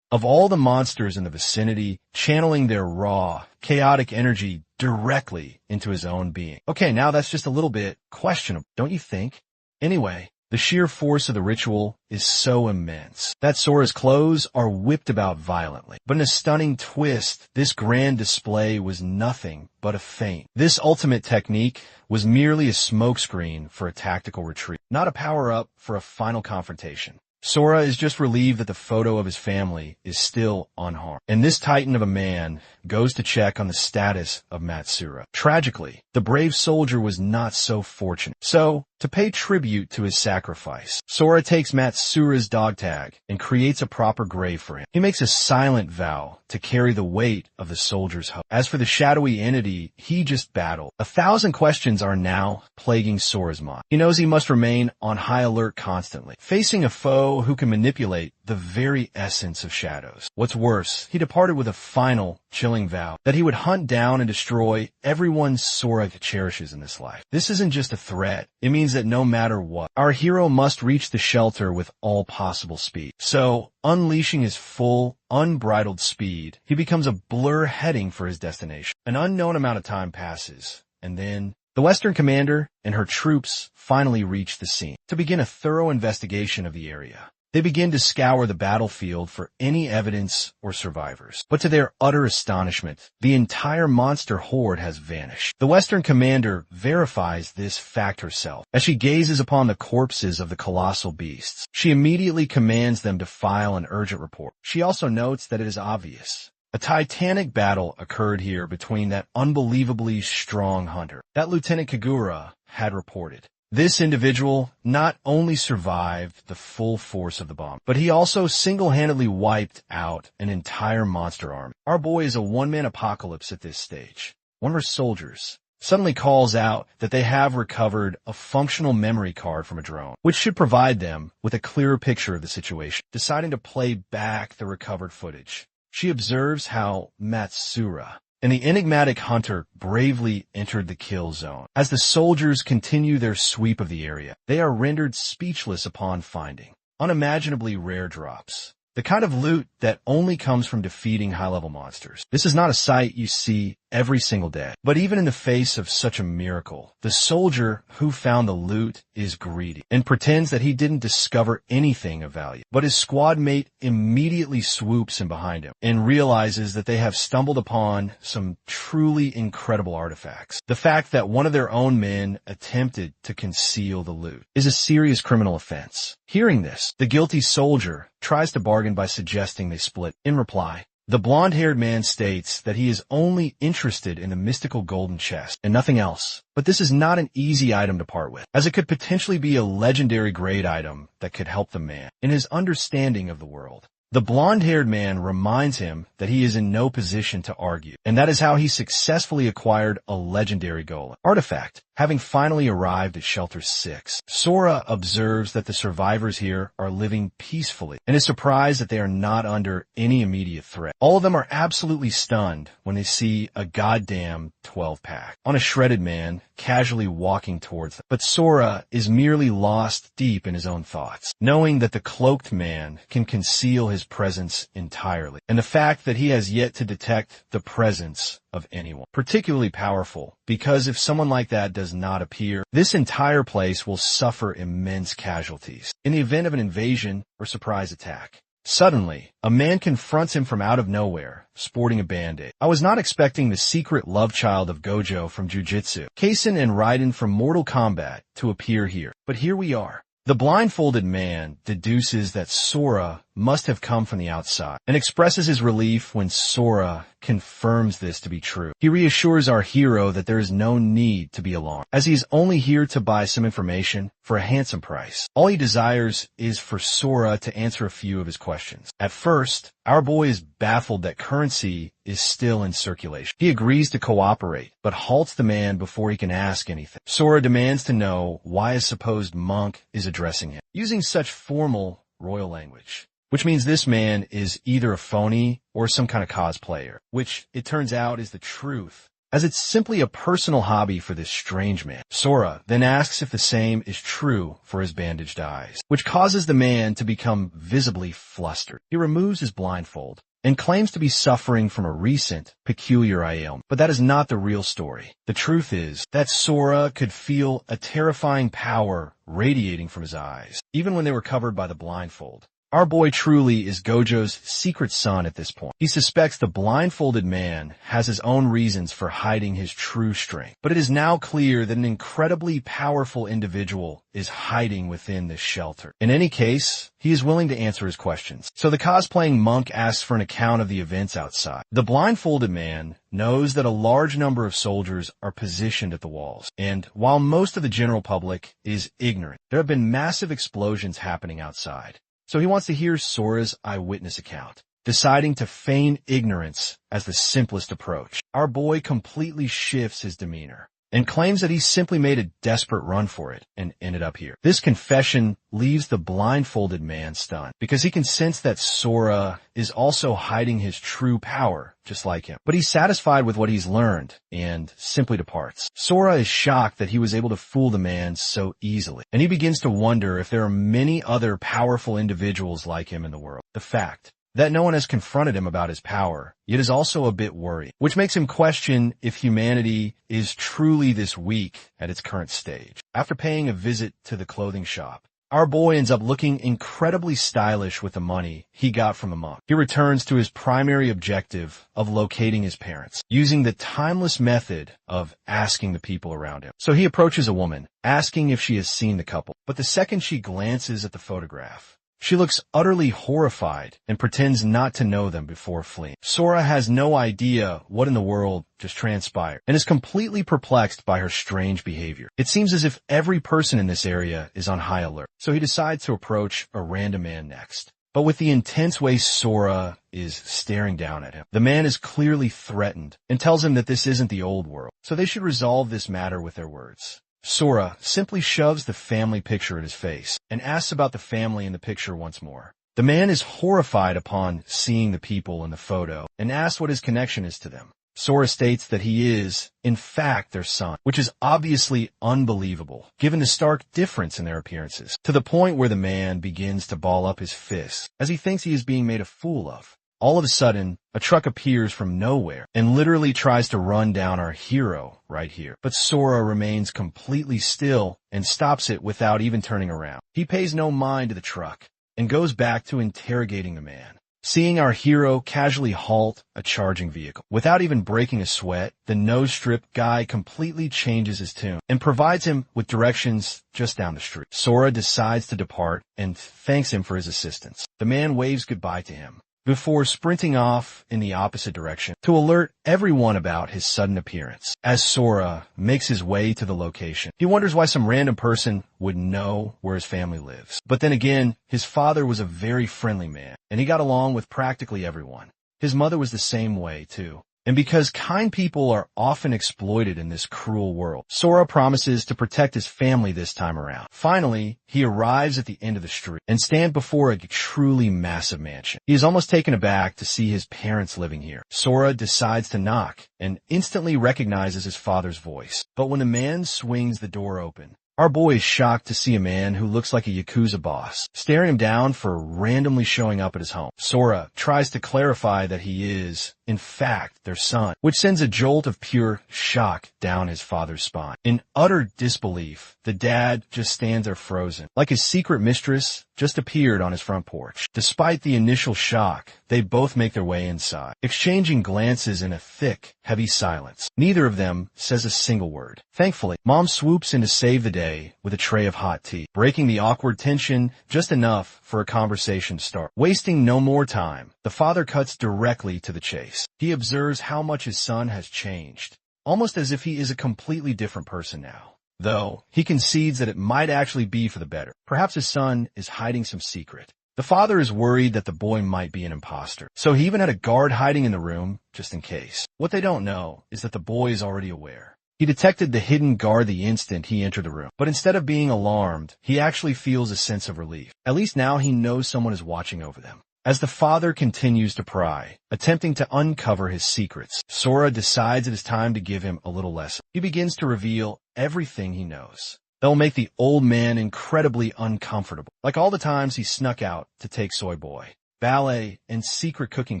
of all the monsters in the vicinity, channeling their raw, chaotic energy directly into his own being. Okay, now that's just a little bit questionable, don't you think? Anyway, The sheer force of the ritual is so immense that Sora's clothes are whipped about violently. But in a stunning twist, this grand display was nothing but a feint. This ultimate technique was merely a smokescreen for a tactical retreat, not a power-up for a final confrontation. Sora is just relieved that the photo of his family is still unharmed. And this titan of a man goes to check on the status of Matsura. Tragically, the brave soldier was not so fortunate. So, to pay tribute to his sacrifice, Sora takes Matsura's dog tag and creates a proper grave for him. He makes a silent vow to carry the weight of the soldier's hope. As for the shadowy entity he just battled, 1,000 questions are now plaguing Sora's mind. He knows he must remain on high alert constantly, facing a foe who can manipulate the very essence of shadows. What's worse, he departed with a final, chilling vow that he would hunt down and destroy everyone Sora cherishes in this life. This isn't just a threat. It means that no matter what, our hero must reach the shelter with all possible speed. So, unleashing his full, unbridled speed, he becomes a blur heading for his destination. An unknown amount of time passes, and then the Western commander and her troops finally reach the scene to begin a thorough investigation of the area. They begin to scour the battlefield for any evidence or survivors. But to their utter astonishment, the entire monster horde has vanished. The Western commander verifies this fact herself. As she gazes upon the corpses of the colossal beasts, she immediately commands them to file an urgent report. She also notes that it is obvious. A titanic battle occurred here between that unbelievably strong hunter that Lieutenant Kagura had reported. This individual not only survived the full force of the bomb, but he also single-handedly wiped out an entire monster army. Our boy is a one-man apocalypse at this stage. One of our soldiers suddenly calls out that they have recovered a functional memory card from a drone, which should provide them with a clearer picture of the situation. Deciding to play back the recovered footage, she observes how Matsura and the enigmatic hunter bravely entered the kill zone. As the soldiers continue their sweep of the area, they are rendered speechless upon finding unimaginably rare drops. The kind of loot that only comes from defeating high-level monsters. This is not a sight you see every single day. But even in the face of such a miracle, the soldier who found the loot is greedy and pretends that he didn't discover anything of value. But his squad mate immediately swoops in behind him and realizes that they have stumbled upon some truly incredible artifacts. The fact that one of their own men attempted to conceal the loot is a serious criminal offense. Hearing this, the guilty soldier tries to bargain by suggesting they split. In reply, the blonde-haired man states that he is only interested in the mystical golden chest and nothing else. But this is not an easy item to part with, as it could potentially be a legendary grade item that could help the man in his understanding of the world. The blonde-haired man reminds him that he is in no position to argue, and that is how he successfully acquired a legendary golem artifact. Having finally arrived at Shelter 6, Sora observes that the survivors here are living peacefully and is surprised that they are not under any immediate threat. All of them are absolutely stunned when they see a goddamn 12-pack on a shredded man casually walking towards them. But Sora is merely lost deep in his own thoughts, knowing that the cloaked man can conceal his presence entirely, and the fact that he has yet to detect the presence of anyone particularly powerful, because if someone like that does not appear, this entire place will suffer immense casualties in the event of an invasion or surprise attack. Suddenly, a man confronts him from out of nowhere, sporting a band-aid. I was not expecting the secret love child of Gojo from Jujutsu, Kaisen and Raiden from Mortal Kombat, to appear here. But here we are. The blindfolded man deduces that Sora must have come from the outside and expresses his relief when Sora confirms this to be true. He reassures our hero that there is no need to be alarmed, as he is only here to buy some information for a handsome price. All he desires is for Sora to answer a few of his questions. At first, our boy is baffled that currency is still in circulation. He agrees to cooperate, but halts the man before he can ask anything. Sora demands to know why a supposed monk is addressing him, using such formal royal language, which means this man is either a phony or some kind of cosplayer, which it turns out is the truth, as it's simply a personal hobby for this strange man. Sora then asks if the same is true for his bandaged eyes, which causes the man to become visibly flustered. He removes his blindfold and claims to be suffering from a recent, peculiar ailment. But that is not the real story. The truth is that Sora could feel a terrifying power radiating from his eyes, even when they were covered by the blindfold. Our boy truly is Gojo's secret son at this point. He suspects the blindfolded man has his own reasons for hiding his true strength. But it is now clear that an incredibly powerful individual is hiding within this shelter. In any case, he is willing to answer his questions. So the cosplaying monk asks for an account of the events outside. The blindfolded man knows that a large number of soldiers are positioned at the walls. And while most of the general public is ignorant, there have been massive explosions happening outside. So he wants to hear Sora's eyewitness account, deciding to feign ignorance as the simplest approach. Our boy completely shifts his demeanor and claims that he simply made a desperate run for it and ended up here. This confession leaves the blindfolded man stunned because he can sense that Sora is also hiding his true power, just like him. But he's satisfied with what he's learned and simply departs. Sora is shocked that he was able to fool the man so easily, and he begins to wonder if there are many other powerful individuals like him in the world. The fact that no one has confronted him about his power, yet is also a bit worried, which makes him question if humanity is truly this weak at its current stage. After paying a visit to the clothing shop, our boy ends up looking incredibly stylish with the money he got from the monk. He returns to his primary objective of locating his parents, using the timeless method of asking the people around him. So he approaches a woman, asking if she has seen the couple. But the second she glances at the photograph, she looks utterly horrified and pretends not to know them before fleeing. Sora has no idea what in the world just transpired and is completely perplexed by her strange behavior. It seems as if every person in this area is on high alert, so he decides to approach a random man next. But with the intense way Sora is staring down at him, the man is clearly threatened and tells him that this isn't the old world, so they should resolve this matter with their words. Sora simply shoves the family picture at his face and asks about the family in the picture once more. The man is horrified upon seeing the people in the photo and asks what his connection is to them. Sora states that he is, in fact, their son, which is obviously unbelievable, given the stark difference in their appearances, to the point where the man begins to ball up his fists as he thinks he is being made a fool of. All of a sudden, a truck appears from nowhere and literally tries to run down our hero right here. But Sora remains completely still and stops it without even turning around. He pays no mind to the truck and goes back to interrogating the man. Seeing our hero casually halt a charging vehicle without even breaking a sweat, the nose-strip guy completely changes his tune and provides him with directions just down the street. Sora decides to depart and thanks him for his assistance. The man waves goodbye to him before sprinting off in the opposite direction to alert everyone about his sudden appearance. As Sora makes his way to the location, he wonders why some random person would know where his family lives. But then again, his father was a very friendly man, and he got along with practically everyone. His mother was the same way, too. And because kind people are often exploited in this cruel world, Sora promises to protect his family this time around. Finally, he arrives at the end of the street and stands before a truly massive mansion. He is almost taken aback to see his parents living here. Sora decides to knock and instantly recognizes his father's voice. But when the man swings the door open, our boy is shocked to see a man who looks like a Yakuza boss staring him down for randomly showing up at his home. Sora tries to clarify that he is, in fact, their son, which sends a jolt of pure shock down his father's spine. In utter disbelief, the dad just stands there frozen, like his secret mistress just appeared on his front porch. Despite the initial shock, they both make their way inside, exchanging glances in a thick, heavy silence. Neither of them says a single word. Thankfully, Mom swoops in to save the day with a tray of hot tea, breaking the awkward tension just enough for a conversation to start. Wasting no more time, the father cuts directly to the chase. He observes how much his son has changed, almost as if he is a completely different person now. Though, he concedes that it might actually be for the better. Perhaps his son is hiding some secret. The father is worried that the boy might be an imposter, so he even had a guard hiding in the room just in case. What they don't know is that the boy is already aware. He detected the hidden guard the instant he entered the room, but instead of being alarmed, he actually feels a sense of relief. At least now he knows someone is watching over them. As the father continues to pry, attempting to uncover his secrets, Sora decides it is time to give him a little lesson. He begins to reveal everything he knows. That will make the old man incredibly uncomfortable, like all the times he snuck out to take Soy Boy. ballet, and secret cooking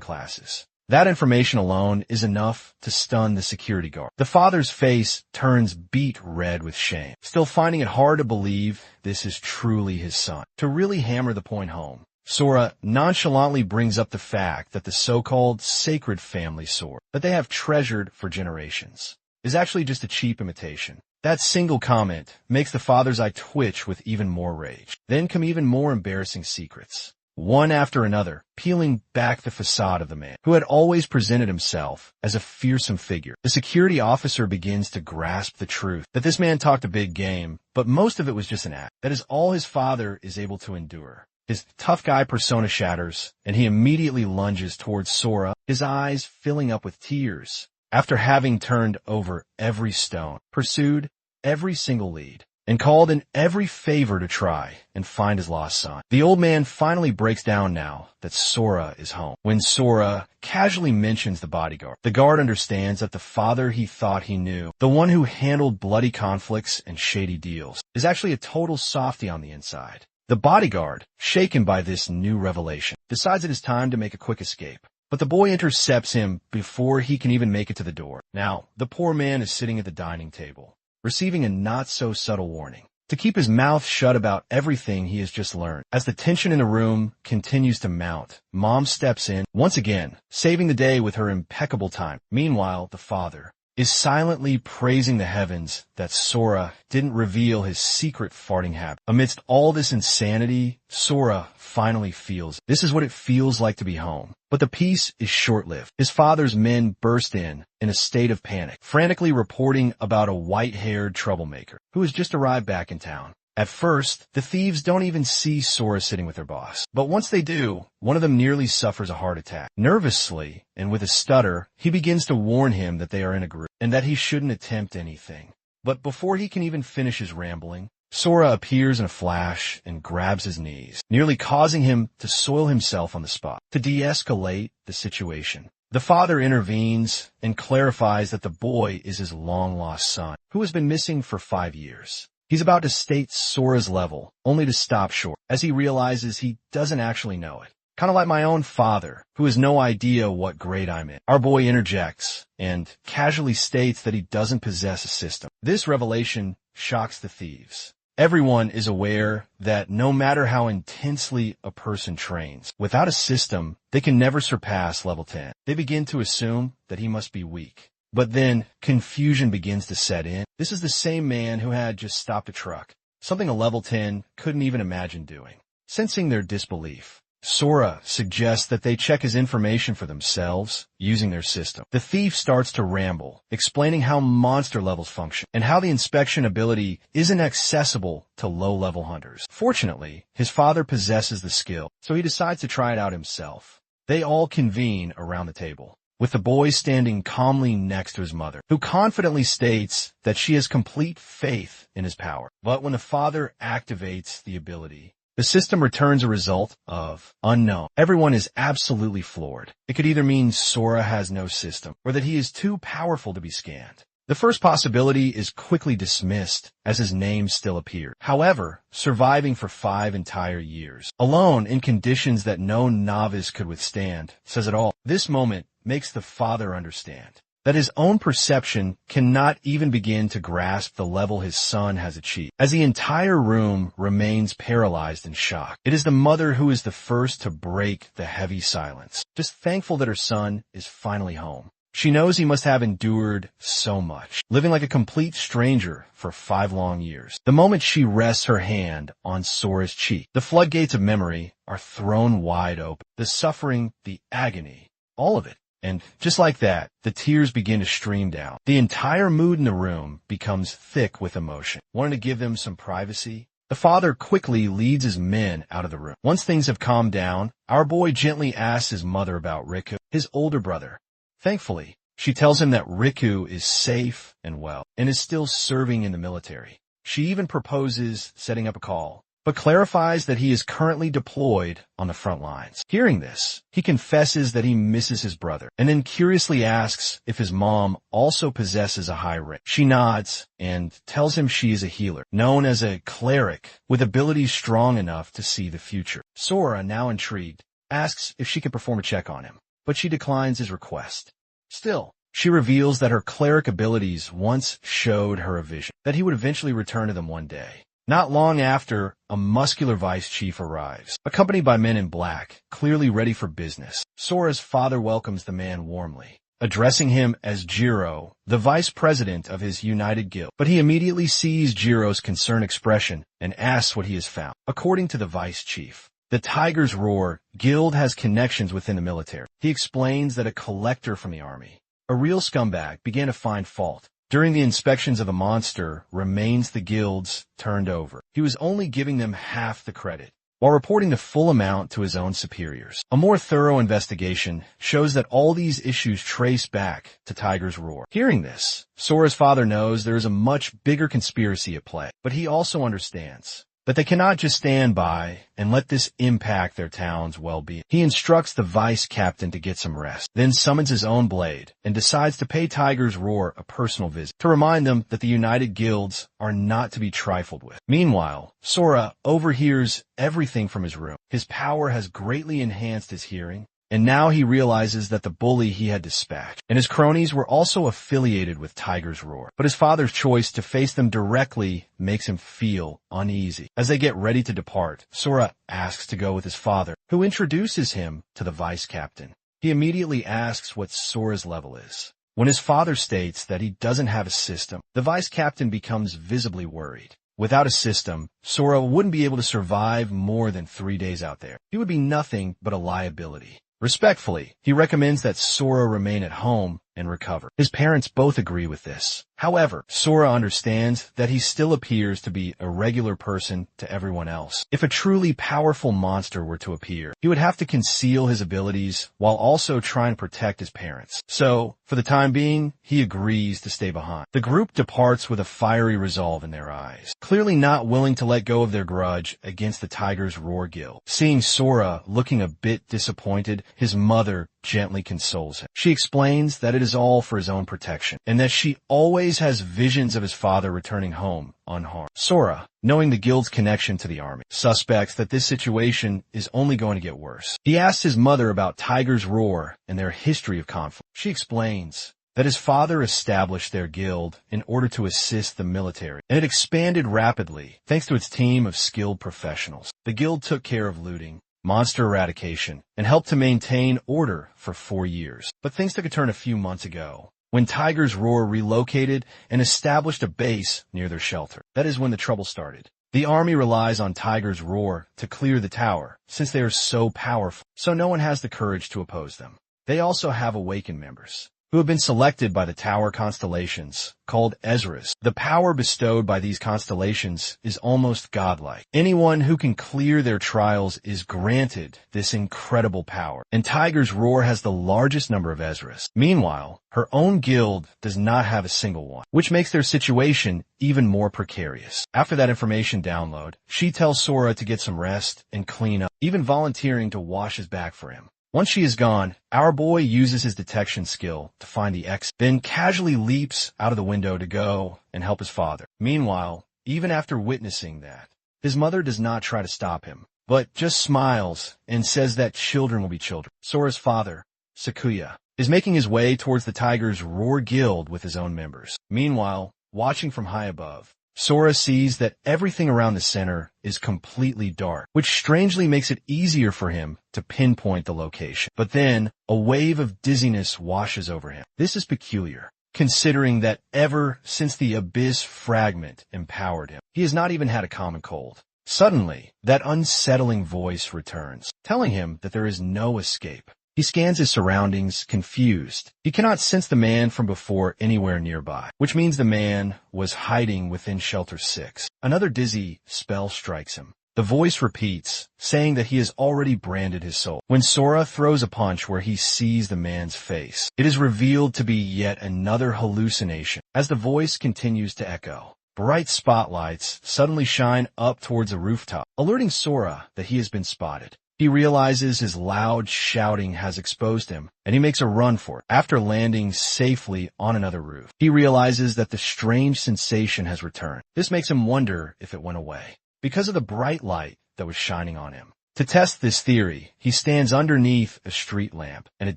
classes. That information alone is enough to stun the security guard. The father's face turns beet red with shame, still finding it hard to believe this is truly his son. To really hammer the point home, Sora nonchalantly brings up the fact that the so-called sacred family sword that they have treasured for generations is actually just a cheap imitation. That single comment makes the father's eye twitch with even more rage. Then come even more embarrassing secrets, one after another, peeling back the facade of the man who had always presented himself as a fearsome figure. The security officer begins to grasp the truth that this man talked a big game, but most of it was just an act. That is all his father is able to endure. His tough guy persona shatters, and he immediately lunges towards Sora, his eyes filling up with tears. After having turned over every stone, pursued every single lead, and called in every favor to try and find his lost son, the old man finally breaks down now that Sora is home. When Sora casually mentions the bodyguard, the guard understands that the father he thought he knew, the one who handled bloody conflicts and shady deals, is actually a total softy on the inside. The bodyguard, shaken by this new revelation, decides it is time to make a quick escape. But the boy intercepts him before he can even make it to the door. Now, the poor man is sitting at the dining table, receiving a not-so-subtle warning to keep his mouth shut about everything he has just learned. As the tension in the room continues to mount, Mom steps in, once again, saving the day with her impeccable time. Meanwhile, the father is silently praising the heavens that Sora didn't reveal his secret farting habit. Amidst all this insanity, Sora finally feels this is what it feels like to be home. But the peace is short-lived. His father's men burst in a state of panic, frantically reporting about a white-haired troublemaker who has just arrived back in town. At first, the thieves don't even see Sora sitting with their boss. But once they do, one of them nearly suffers a heart attack. Nervously, and with a stutter, he begins to warn him that they are in a group, and that he shouldn't attempt anything. But before he can even finish his rambling, Sora appears in a flash and grabs his knees, nearly causing him to soil himself on the spot. To de-escalate the situation, the father intervenes and clarifies that the boy is his long-lost son, who has been missing for 5 years. He's about to state Sora's level, only to stop short, as he realizes he doesn't actually know it. Kind of like my own father, who has no idea what grade I'm in. Our boy interjects and casually states that he doesn't possess a system. This revelation shocks the thieves. Everyone is aware that no matter how intensely a person trains, without a system, they can never surpass level 10. They begin to assume that he must be weak. But then confusion begins to set in. This is the same man who had just stopped a truck, something a level 10 couldn't even imagine doing. Sensing their disbelief, Sora suggests that they check his information for themselves using their system. The thief starts to ramble, explaining how monster levels function and how the inspection ability isn't accessible to low-level hunters. Fortunately, his father possesses the skill, so he decides to try it out himself. They all convene around the table, with the boy standing calmly next to his mother, who confidently states that she has complete faith in his power. But when the father activates the ability, the system returns a result of unknown. Everyone is absolutely floored. It could either mean Sora has no system, or that he is too powerful to be scanned. The first possibility is quickly dismissed, as his name still appears. However, surviving for 5 entire years, alone in conditions that no novice could withstand, says it all. This moment makes the father understand that his own perception cannot even begin to grasp the level his son has achieved, as the entire room remains paralyzed in shock. It is the mother who is the first to break the heavy silence, just thankful that her son is finally home. She knows he must have endured so much, living like a complete stranger for 5 long years. The moment she rests her hand on Sora's cheek, the floodgates of memory are thrown wide open. The suffering, the agony, all of it. And just like that, the tears begin to stream down. The entire mood in the room becomes thick with emotion. Wanting to give them some privacy, the father quickly leads his men out of the room. Once things have calmed down, our boy gently asks his mother about Riku, his older brother. Thankfully, she tells him that Riku is safe and well, and is still serving in the military. She even proposes setting up a call, but clarifies that he is currently deployed on the front lines. Hearing this, he confesses that he misses his brother, and then curiously asks if his mom also possesses a high rank. She nods and tells him she is a healer, known as a cleric, with abilities strong enough to see the future. Sora, now intrigued, asks if she can perform a check on him, but she declines his request. Still, she reveals that her cleric abilities once showed her a vision, that he would eventually return to them one day. Not long after, a muscular vice chief arrives, accompanied by men in black, clearly ready for business. Sora's father welcomes the man warmly, addressing him as Jiro, the vice president of his united guild. But he immediately sees Jiro's concerned expression and asks what he has found. According to the vice chief, the Tiger's Roar guild has connections within the military. He explains that a collector from the army, a real scumbag, began to find fault. During the inspections of the monster, remains the guilds turned over. He was only giving them half the credit, while reporting the full amount to his own superiors. A more thorough investigation shows that all these issues trace back to Tiger's Roar. Hearing this, Sora's father knows there is a much bigger conspiracy at play, but he also understands that they cannot just stand by and let this impact their town's well-being. He instructs the vice captain to get some rest, then summons his own blade and decides to pay Tiger's Roar a personal visit to remind them that the united guilds are not to be trifled with. Meanwhile, Sora overhears everything from his room. His power has greatly enhanced his hearing, and now he realizes that the bully he had dispatched and his cronies were also affiliated with Tiger's Roar. But his father's choice to face them directly makes him feel uneasy. As they get ready to depart, Sora asks to go with his father, who introduces him to the vice captain. He immediately asks what Sora's level is. When his father states that he doesn't have a system, the vice captain becomes visibly worried. Without a system, Sora wouldn't be able to survive more than 3 days out there. He would be nothing but a liability. Respectfully, he recommends that Sora remain at home and recover. His parents both agree with this. However, Sora understands that he still appears to be a regular person to everyone else. If a truly powerful monster were to appear, he would have to conceal his abilities while also trying to protect his parents. So, for the time being, he agrees to stay behind. The group departs with a fiery resolve in their eyes, clearly not willing to let go of their grudge against the Tiger's Roar Guild. Seeing Sora looking a bit disappointed, his mother gently consoles him. She explains that it is all for his own protection, and that she always has visions of his father returning home unharmed. Sora, knowing the guild's connection to the army, suspects that this situation is only going to get worse. He asks his mother about Tiger's Roar and their history of conflict. She explains that his father established their guild in order to assist the military, and it expanded rapidly thanks to its team of skilled professionals. The guild took care of looting, monster eradication, and helped to maintain order for 4 years. But things took a turn a few months ago, when Tiger's Roar relocated and established a base near their shelter. That is when the trouble started. The army relies on Tiger's Roar to clear the tower, since they are so powerful, so no one has the courage to oppose them. They also have awakened members, who have been selected by the tower constellations, called Ezras. The power bestowed by these constellations is almost godlike. Anyone who can clear their trials is granted this incredible power, and Tiger's Roar has the largest number of Ezras. Meanwhile, her own guild does not have a single one, which makes their situation even more precarious. After that information download, she tells Sora to get some rest and clean up, even volunteering to wash his back for him. Once she is gone, our boy uses his detection skill to find the exit, then casually leaps out of the window to go and help his father. Meanwhile, even after witnessing that, his mother does not try to stop him, but just smiles and says that children will be children. Sora's father, Sakuya, is making his way towards the Tiger's Roar Guild with his own members. Meanwhile, watching from high above, Sora sees that everything around the center is completely dark, which strangely makes it easier for him to pinpoint the location. But then, a wave of dizziness washes over him. This is peculiar, considering that ever since the Abyss fragment empowered him, he has not even had a common cold. Suddenly, that unsettling voice returns, telling him that there is no escape. He scans his surroundings, confused. He cannot sense the man from before anywhere nearby, which means the man was hiding within Shelter 6. Another dizzy spell strikes him. The voice repeats, saying that he has already branded his soul. When Sora throws a punch where he sees the man's face, it is revealed to be yet another hallucination. As the voice continues to echo, bright spotlights suddenly shine up towards a rooftop, alerting Sora that he has been spotted. He realizes his loud shouting has exposed him, and he makes a run for it. After landing safely on another roof, he realizes that the strange sensation has returned. This makes him wonder if it went away, because of the bright light that was shining on him. To test this theory, he stands underneath a street lamp and it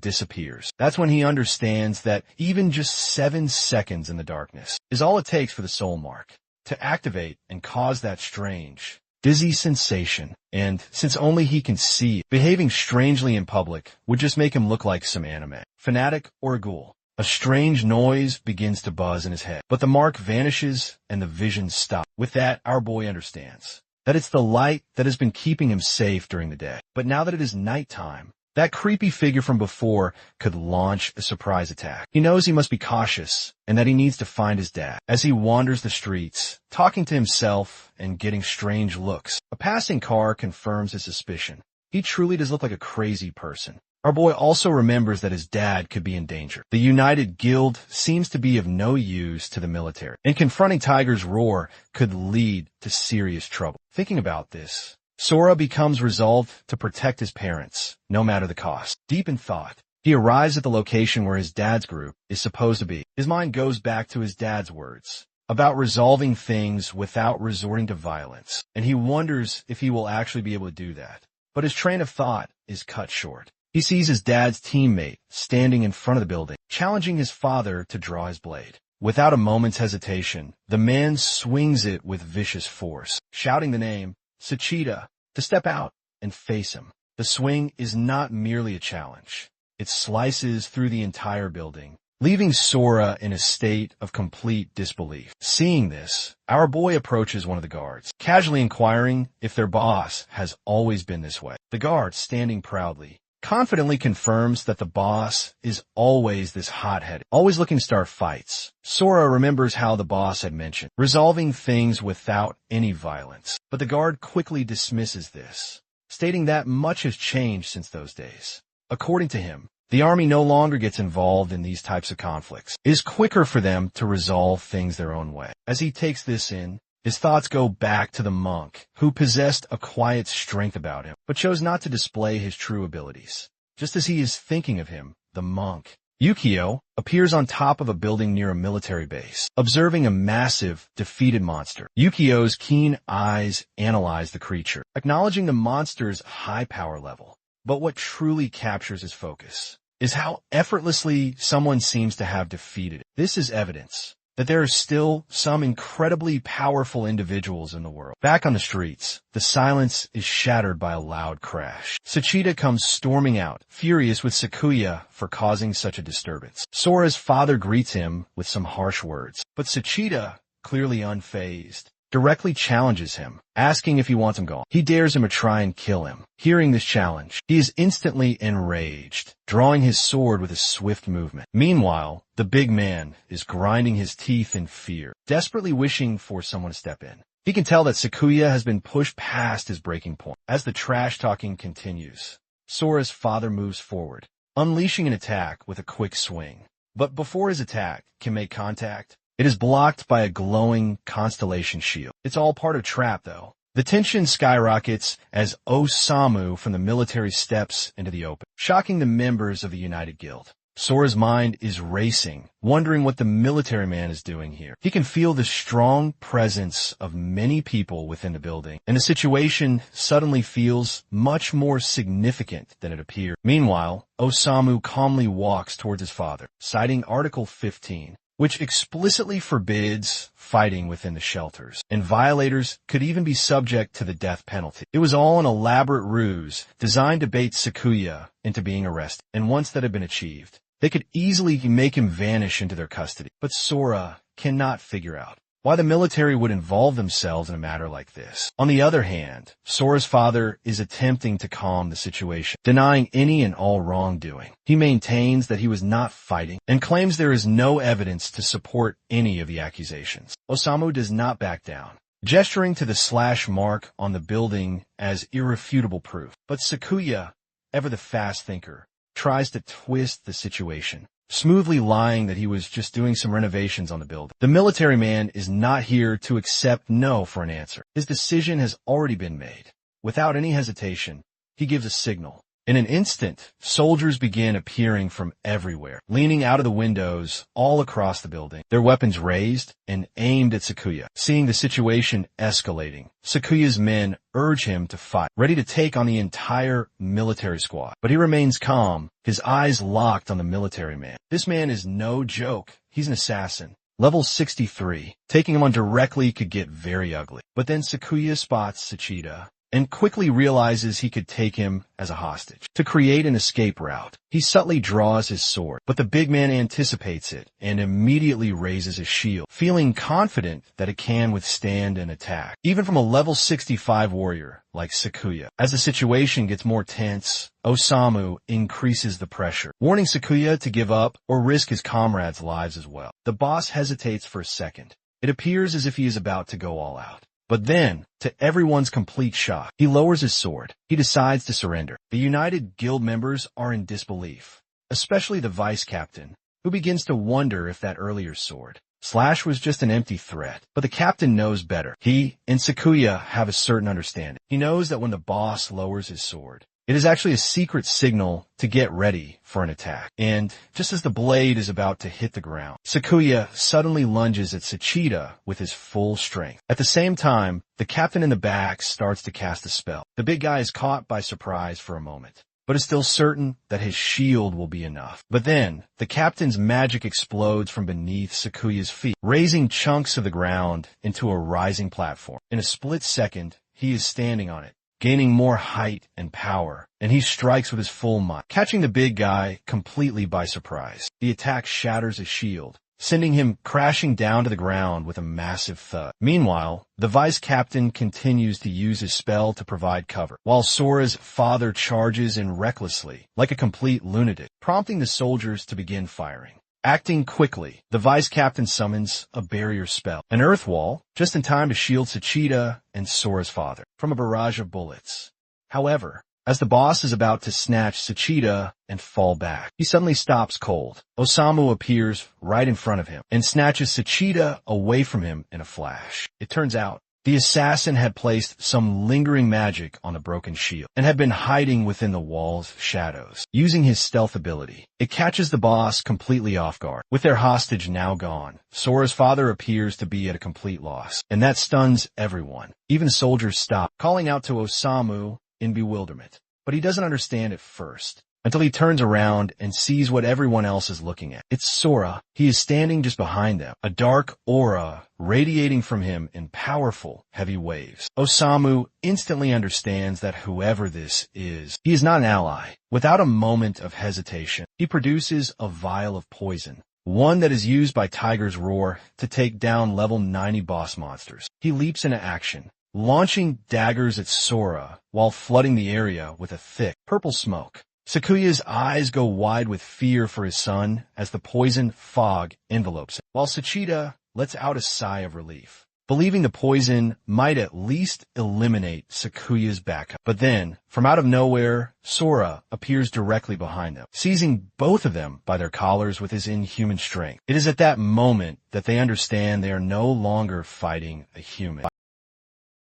disappears. That's when he understands that even just 7 seconds in the darkness is all it takes for the soul mark to activate and cause that strange, dizzy sensation. And since only he can see it, behaving strangely in public would just make him look like some anime fanatic or a ghoul. A strange noise begins to buzz in his head, but the mark vanishes and the vision stops. With that, our boy understands that it's the light that has been keeping him safe during the day. But now that it is nighttime, that creepy figure from before could launch a surprise attack. He knows he must be cautious and that he needs to find his dad. As he wanders the streets, talking to himself and getting strange looks, a passing car confirms his suspicion. He truly does look like a crazy person. Our boy also remembers that his dad could be in danger. The United Guild seems to be of no use to the military, and confronting Tiger's roar could lead to serious trouble. Thinking about this, Sora becomes resolved to protect his parents, no matter the cost. Deep in thought, he arrives at the location where his dad's group is supposed to be. His mind goes back to his dad's words about resolving things without resorting to violence, and he wonders if he will actually be able to do that. But his train of thought is cut short. He sees his dad's teammate standing in front of the building, challenging his father to draw his blade. Without a moment's hesitation, the man swings it with vicious force, shouting the name, Sachita, to step out and face him. The swing is not merely a challenge. It slices through the entire building, leaving Sora in a state of complete disbelief. Seeing this, our boy approaches one of the guards, casually inquiring if their boss has always been this way. The guard, standing proudly, confidently confirms that the boss is always this hot-headed, always looking to start fights. Sora remembers how the boss had mentioned resolving things without any violence, but the guard quickly dismisses this, stating that much has changed since those days. According to him, the army no longer gets involved in these types of conflicts. It is quicker for them to resolve things their own way. As he takes this in, his thoughts go back to the monk, who possessed a quiet strength about him, but chose not to display his true abilities. Just as he is thinking of him, the monk, Yukio, appears on top of a building near a military base, observing a massive, defeated monster. Yukio's keen eyes analyze the creature, acknowledging the monster's high power level. But what truly captures his focus is how effortlessly someone seems to have defeated it. This is evidence that there are still some incredibly powerful individuals in the world. Back on the streets, the silence is shattered by a loud crash. Sachita comes storming out, furious with Sakuya for causing such a disturbance. Sora's father greets him with some harsh words, but Sachita, clearly unfazed, directly challenges him, asking if he wants him gone. He dares him to try and kill him. Hearing this challenge, he is instantly enraged, drawing his sword with a swift movement. Meanwhile, the big man is grinding his teeth in fear, desperately wishing for someone to step in. He can tell that Sakuya has been pushed past his breaking point. As the trash-talking continues, Sora's father moves forward, unleashing an attack with a quick swing. But before his attack can make contact, it is blocked by a glowing constellation shield. It's all part of trap, though. The tension skyrockets as Osamu from the military steps into the open, shocking the members of the United Guild. Sora's mind is racing, wondering what the military man is doing here. He can feel the strong presence of many people within the building, and the situation suddenly feels much more significant than it appeared. Meanwhile, Osamu calmly walks towards his father, citing Article 15. Which explicitly forbids fighting within the shelters, and violators could even be subject to the death penalty. It was all an elaborate ruse designed to bait Sakuya into being arrested, and once that had been achieved, they could easily make him vanish into their custody. But Sora cannot figure out why the military would involve themselves in a matter like this. On the other hand, Sora's father is attempting to calm the situation, denying any and all wrongdoing. He maintains that he was not fighting and claims there is no evidence to support any of the accusations. Osamu does not back down, gesturing to the slash mark on the building as irrefutable proof. But Sakuya, ever the fast thinker, tries to twist the situation, smoothly lying that he was just doing some renovations on the building. The military man is not here to accept no for an answer. His decision has already been made. Without any hesitation, he gives a signal, In an instant, soldiers begin appearing from everywhere, leaning out of the windows all across the building, their weapons raised and aimed at Sakuya. Seeing the situation escalating, Sakuya's men urge him to fight, ready to take on the entire military squad. But he remains calm, his eyes locked on the military man. This man is no joke. He's an assassin. Level 63. Taking him on directly could get very ugly. But then Sakuya spots Sachida and quickly realizes he could take him as a hostage. To create an escape route, he subtly draws his sword, but the big man anticipates it and immediately raises his shield, feeling confident that it can withstand an attack, even from a level 65 warrior like Sakuya. As the situation gets more tense, Osamu increases the pressure, warning Sakuya to give up or risk his comrades' lives as well. The boss hesitates for a second. It appears as if he is about to go all out. But then, to everyone's complete shock, he lowers his sword. He decides to surrender. The United Guild members are in disbelief, especially the vice captain, who begins to wonder if that earlier sword slash was just an empty threat. But the captain knows better. He and Sakuya have a certain understanding. He knows that when the boss lowers his sword, it is actually a secret signal to get ready for an attack. And just as the blade is about to hit the ground, Sakuya suddenly lunges at Sachida with his full strength. At the same time, the captain in the back starts to cast a spell. The big guy is caught by surprise for a moment, but is still certain that his shield will be enough. But then, the captain's magic explodes from beneath Sakuya's feet, raising chunks of the ground into a rising platform. In a split second, he is standing on it, gaining more height and power, and he strikes with his full might, catching the big guy completely by surprise. The attack shatters his shield, sending him crashing down to the ground with a massive thud. Meanwhile, the vice captain continues to use his spell to provide cover, while Sora's father charges in recklessly, like a complete lunatic, prompting the soldiers to begin firing. Acting quickly, the vice captain summons a barrier spell, an earth wall, just in time to shield Sachida and Sora's father from a barrage of bullets. However, as the boss is about to snatch Sachida and fall back, he suddenly stops cold. Osamu appears right in front of him and snatches Sachida away from him in a flash. It turns out the assassin had placed some lingering magic on the broken shield and had been hiding within the wall's shadows. Using his stealth ability, it catches the boss completely off guard. With their hostage now gone, Sora's father appears to be at a complete loss, and that stuns everyone. Even the soldiers stop, calling out to Osamu in bewilderment. But he doesn't understand at first, until he turns around and sees what everyone else is looking at. It's Sora. He is standing just behind them, a dark aura radiating from him in powerful, heavy waves. Osamu instantly understands that whoever this is, he is not an ally. Without a moment of hesitation, he produces a vial of poison, one that is used by Tiger's Roar to take down level 90 boss monsters. He leaps into action, launching daggers at Sora while flooding the area with a thick, purple smoke. Sakuya's eyes go wide with fear for his son as the poison fog envelopes him, while Sachida lets out a sigh of relief, believing the poison might at least eliminate Sakuya's backup. But then, from out of nowhere, Sora appears directly behind them, seizing both of them by their collars with his inhuman strength. It is at that moment that they understand they are no longer fighting a human.